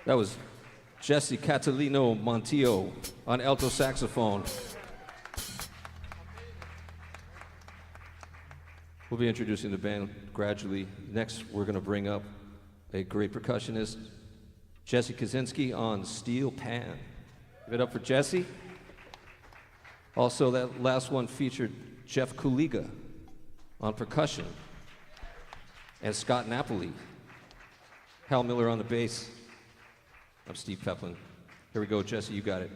That was Jesse Catalino Montillo on alto saxophone. We'll be introducing the band gradually. Next, we're going to bring up a great percussionist, Jesse Kaczynski on steel pan. Give it up for Jesse. Also, that last one featured Jeff Kuliga on percussion, and Scott Napoli. Hal Miller on the bass. I'm Steve Peplin. Here we go, Jesse, you got it.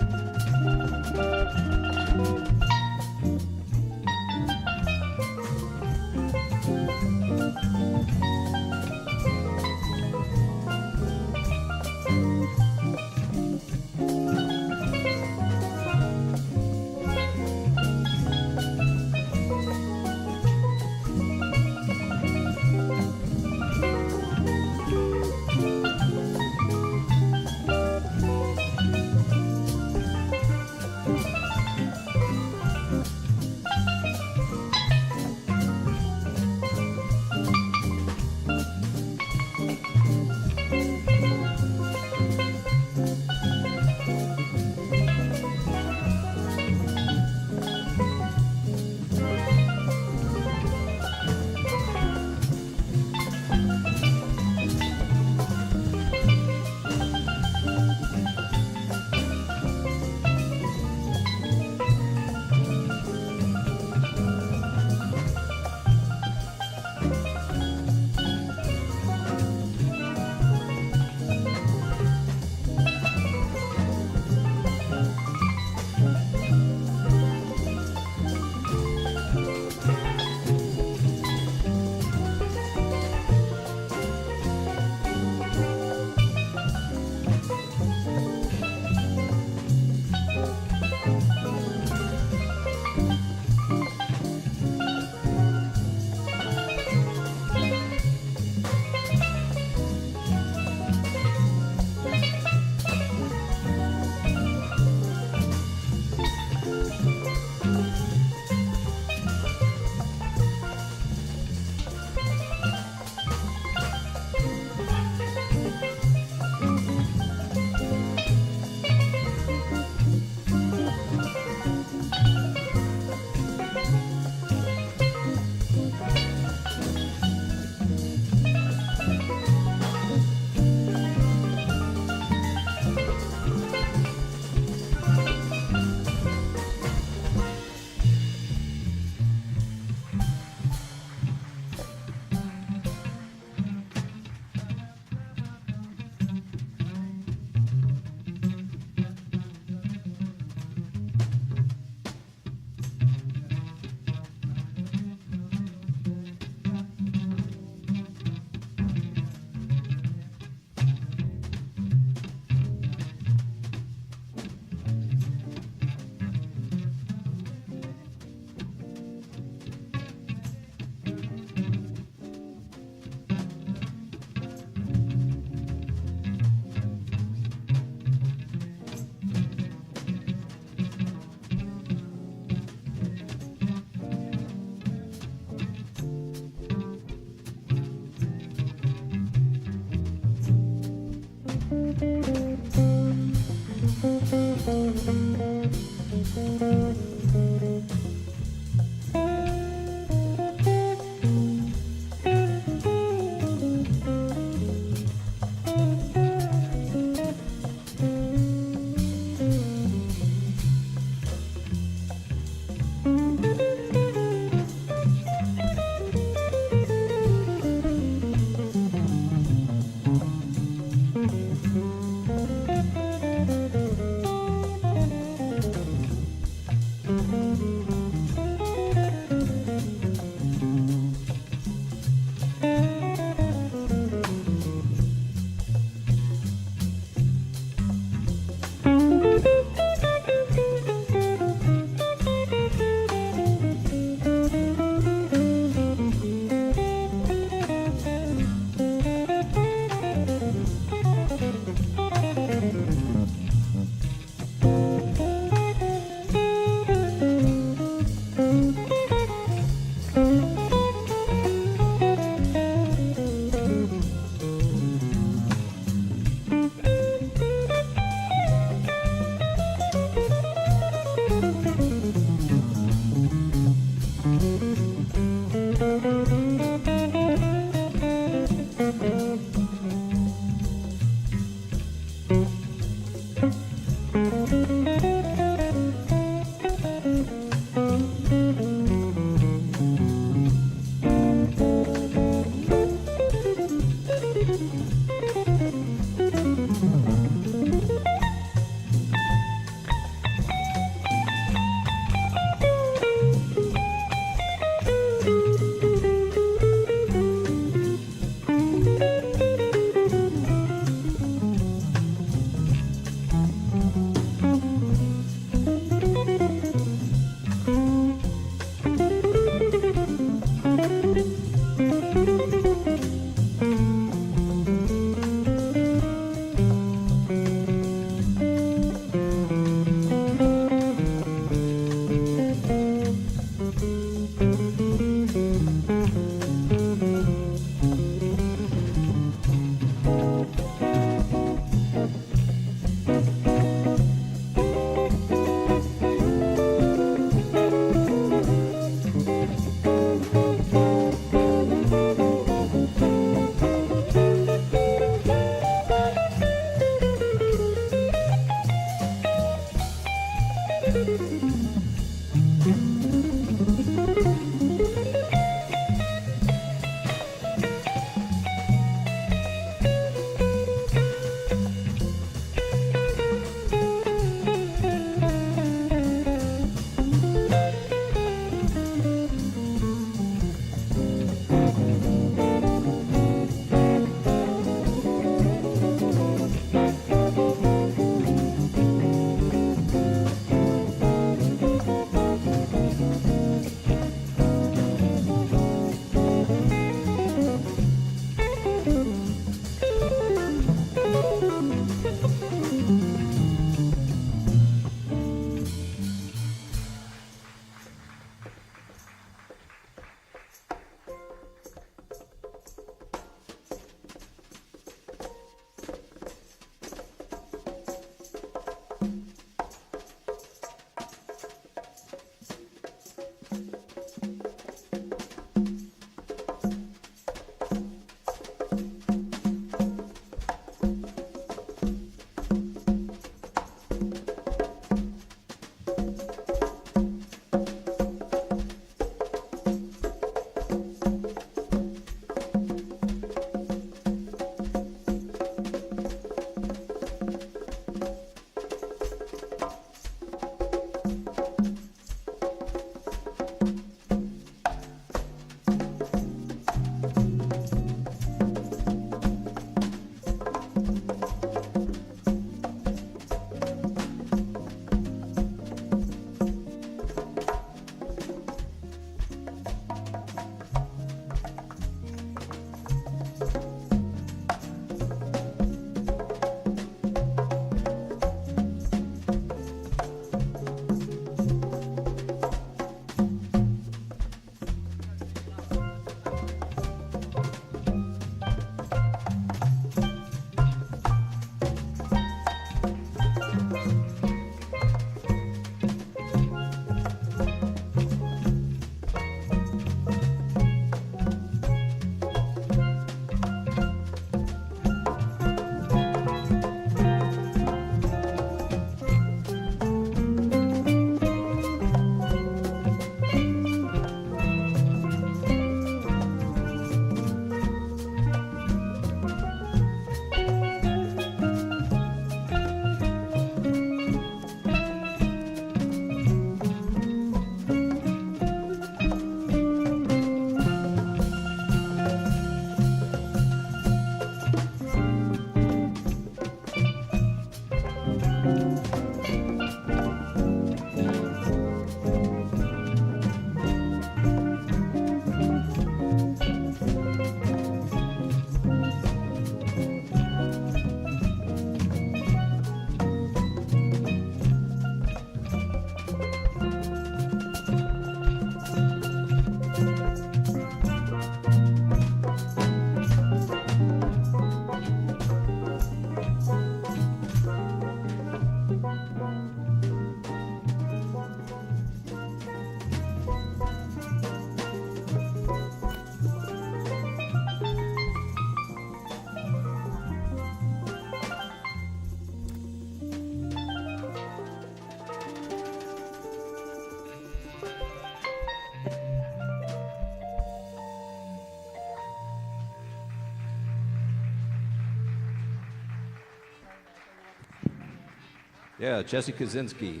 Yeah, Jesse Kaczynski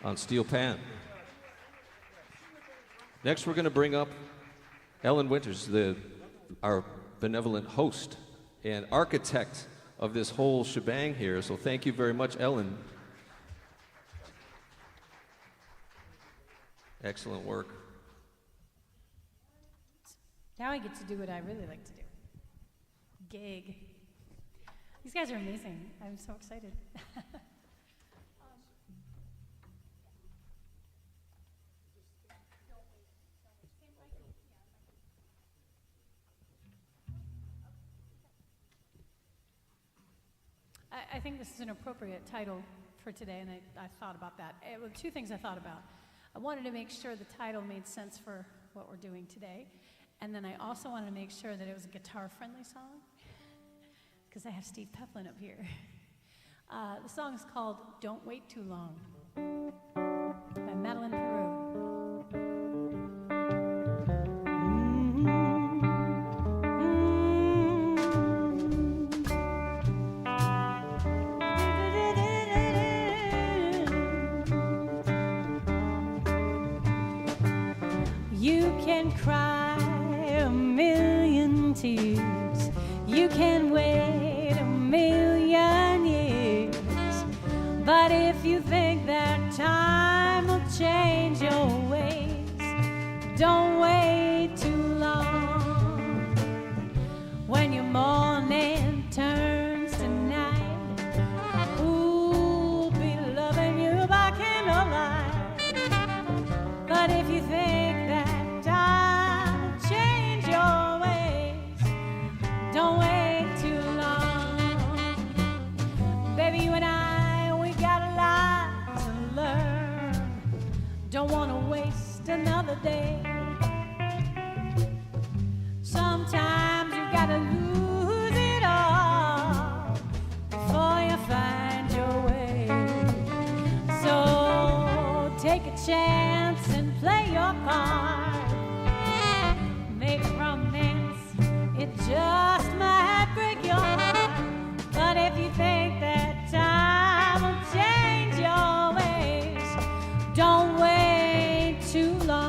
on steel pan. Next, we're going to bring up Ellen Winters, our benevolent host and architect of this whole shebang here. So thank you very much, Ellen. Excellent work. Now I get to do what I really like to do. Gig. These guys are amazing. I'm so excited. I think this is an appropriate title for today, and I thought about that. Well, two things I thought about. I wanted to make sure the title made sense for what we're doing today, and then I also wanted to make sure that it was a guitar-friendly song, because I have Steve Peflin up here. The song is called Don't Wait Too Long by Madeline Peru. You can cry a million tears. You can wait a million years. But if you think that time will change your ways, don't wait too long. When your morning turns to night, who'll be loving you by candlelight? But if you think that time will change your ways, don't wait too long. Baby, you and I, we got a lot to learn. Don't want to waste another day. Sometimes you gotta lose it all before you find your way. So take a chance and play your part. Maybe romance, it just might break your heart. But if you think that time will change your ways, don't wait too long.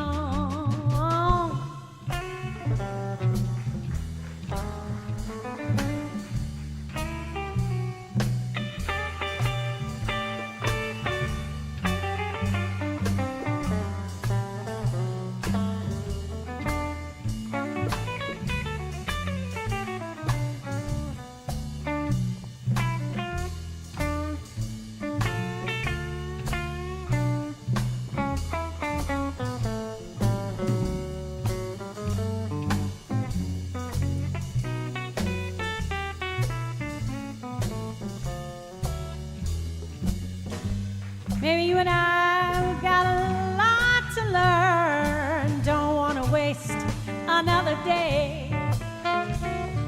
Maybe you and I, we've got a lot to learn. Don't want to waste another day.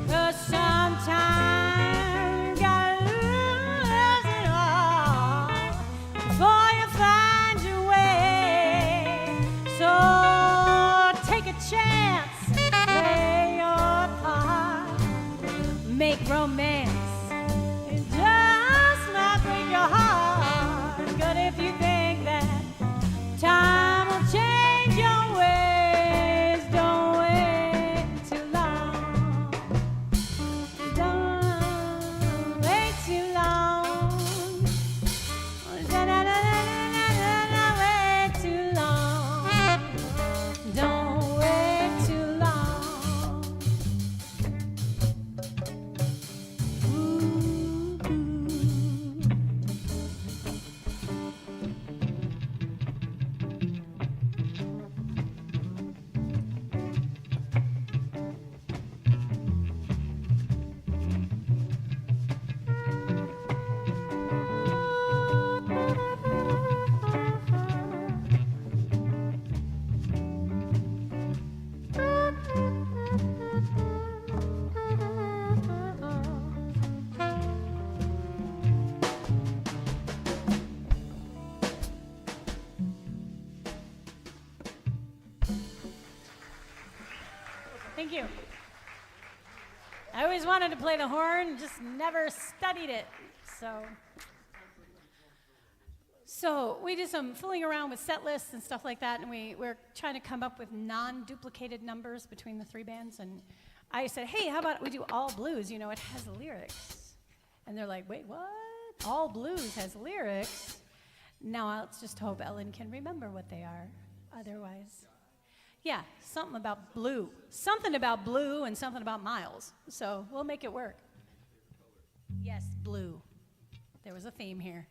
'Cause sometimes you gotta lose it all before you find your way. So take a chance, play your part, make romance. It just might break your heart. But if you think that time will change your ways, don't wait too long. Don't wait too long. Don't wait too long. Don't wait too long. Thank you. I always wanted to play the horn, just never studied it. So So we did some fooling around with set lists and stuff like that, and we're trying to come up with non-duplicated numbers between the three bands. And I said, hey, how about we do all blues? You know, it has lyrics. And they're like, wait, what? All blues has lyrics? Now let's just hope Ellen can remember what they are. Otherwise, yeah, something about blue. Something about blue and something about miles. So we'll make it work. Yes, blue. There was a theme here.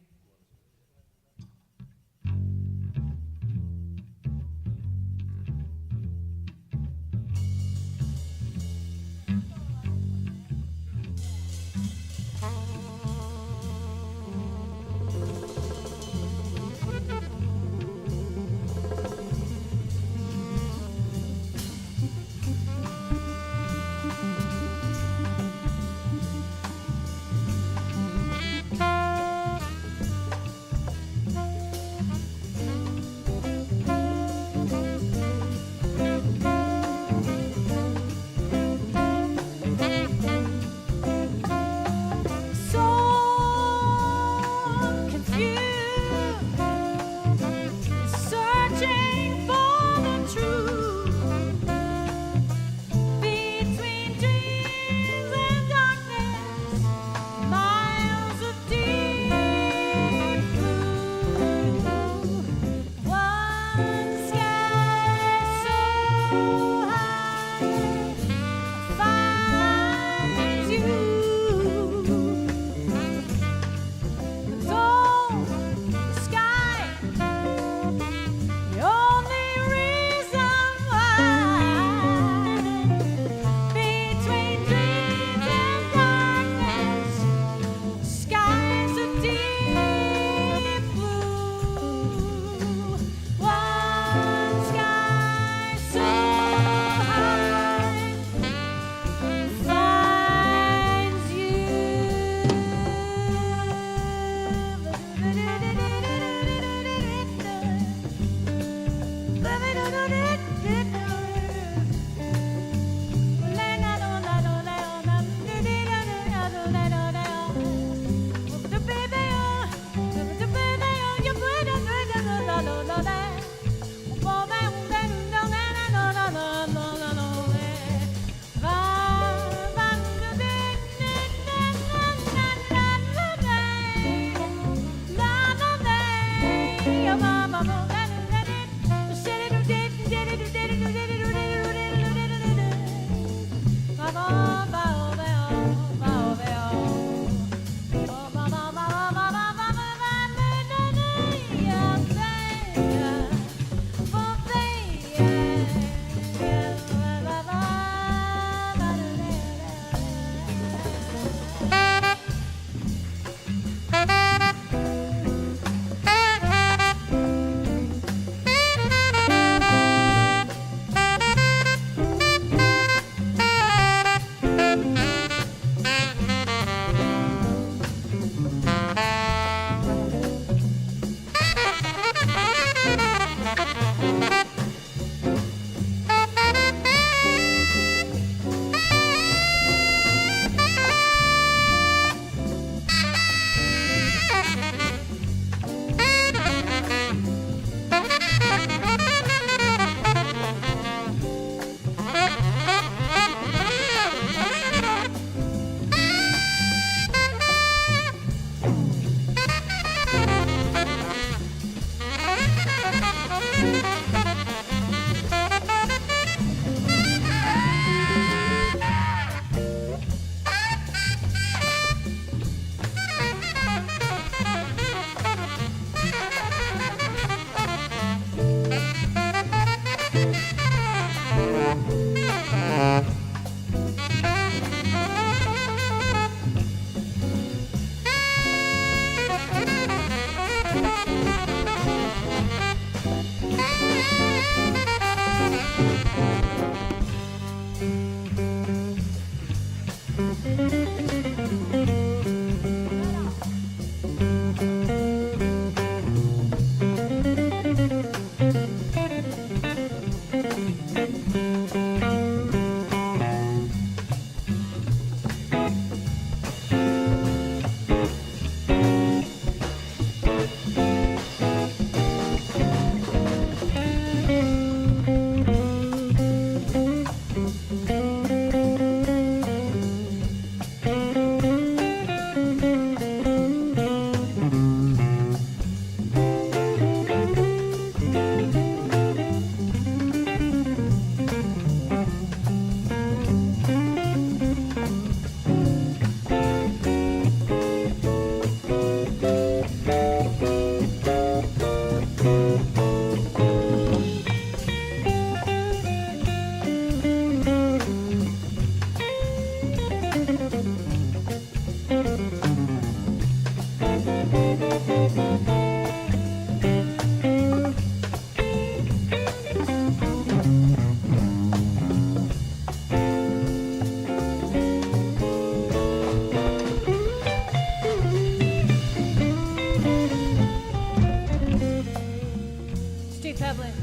Evelyn.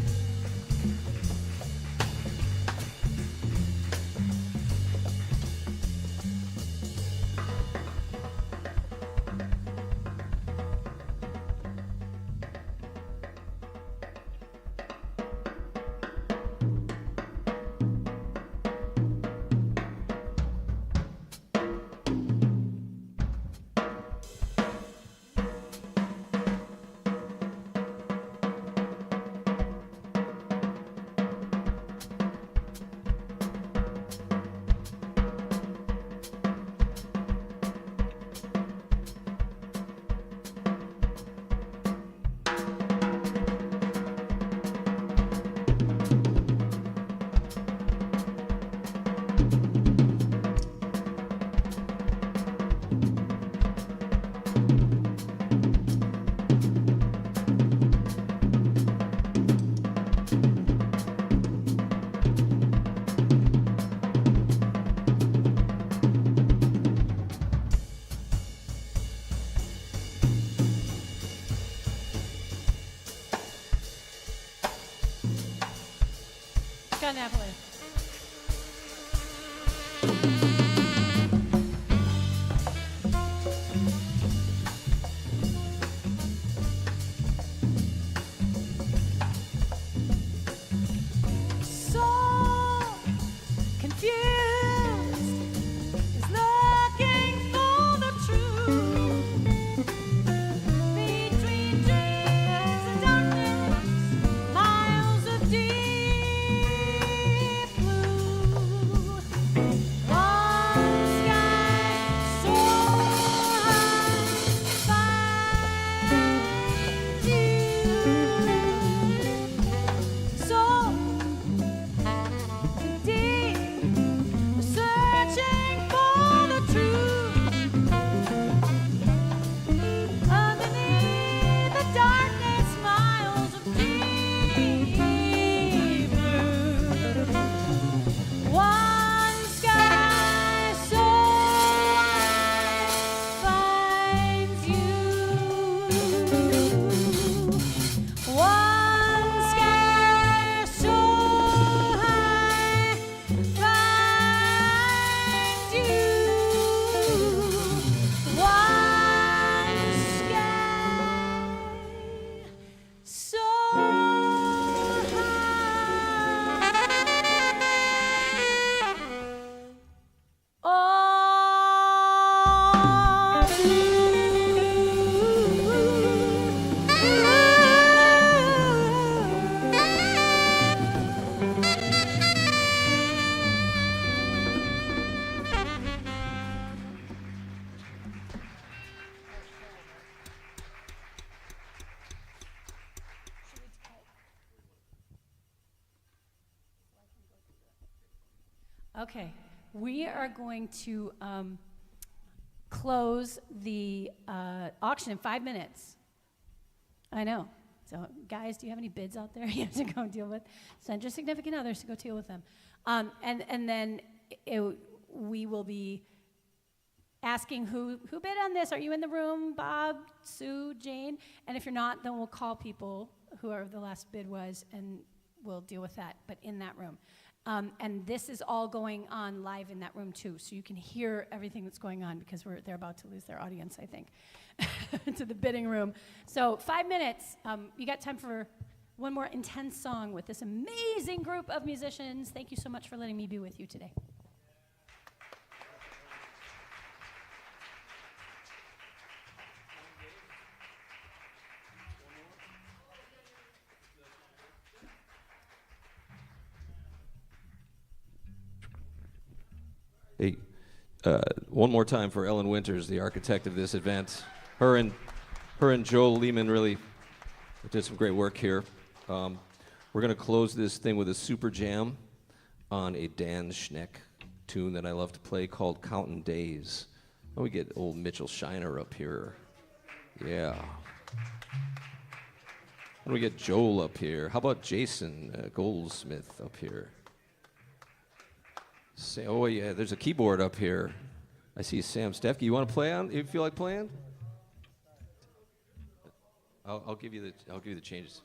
Scott Napoli. So confused, is looking for the truth between dreams and darkness, miles of deep blue. One sky so high finds you. So deep, searching for the truth underneath the darkness, miles of deep blue. One sky so high finds you. One sky so high finds you. One sky so high. All Okay, we are going to close the auction in 5 minutes. I know. So, guys, do you have any bids out there you have to go deal with? Send your significant others to go deal with them. And then we will be asking who bid on this. Are you in the room? Bob, Sue, Jane? And if you're not, then we'll call people, whoever the last bid was, and we'll deal with that, but in that room. And this is all going on live in that room too, so you can hear everything that's going on because they're about to lose their audience, I think, to the bidding room. So 5 minutes. You got time for one more intense song with this amazing group of musicians. Thank you so much for letting me be with you today. Hey, one more time for Ellen Winters, the architect of this event. Her and Joel Lehman really did some great work here. We're going to close this thing with a super jam on a Dan Schneck tune that I love to play called Countin' Days. Why don't we get old Mitchell Shiner up here? Yeah. Why don't we get Joel up here? How about Jason Goldsmith up here? Oh yeah, there's a keyboard up here. I see Sam Stefke. You want to play on? You feel like playing? I'll give you the changes.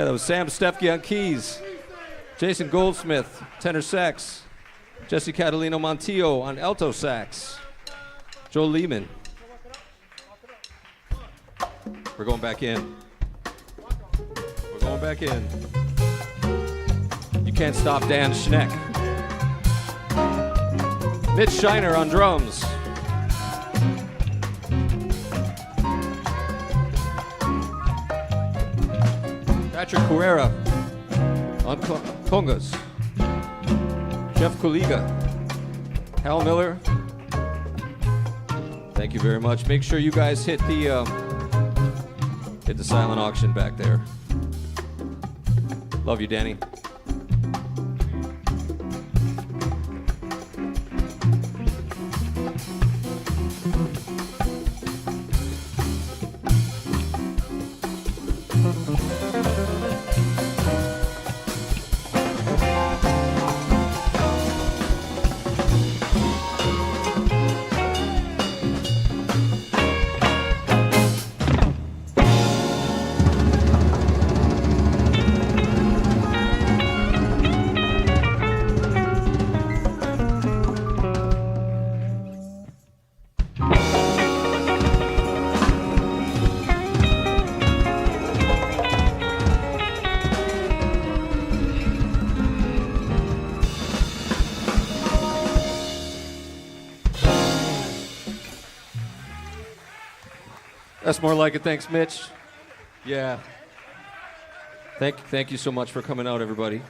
that was Sam Stefke on keys, Jason Goldsmith, tenor sax, Jesse Catalino Montillo on alto sax, Joe Lehman. We're going back in. We're going back in. You can't stop Dan Schneck. Mitch Shiner on drums. Patrick Carrera on congas. Jeff Koliga. Hal Miller. Thank you very much. Make sure you guys hit the silent auction back there. Love you, Danny. That's more like it. Thanks, Mitch. Yeah. Thank you so much for coming out, everybody.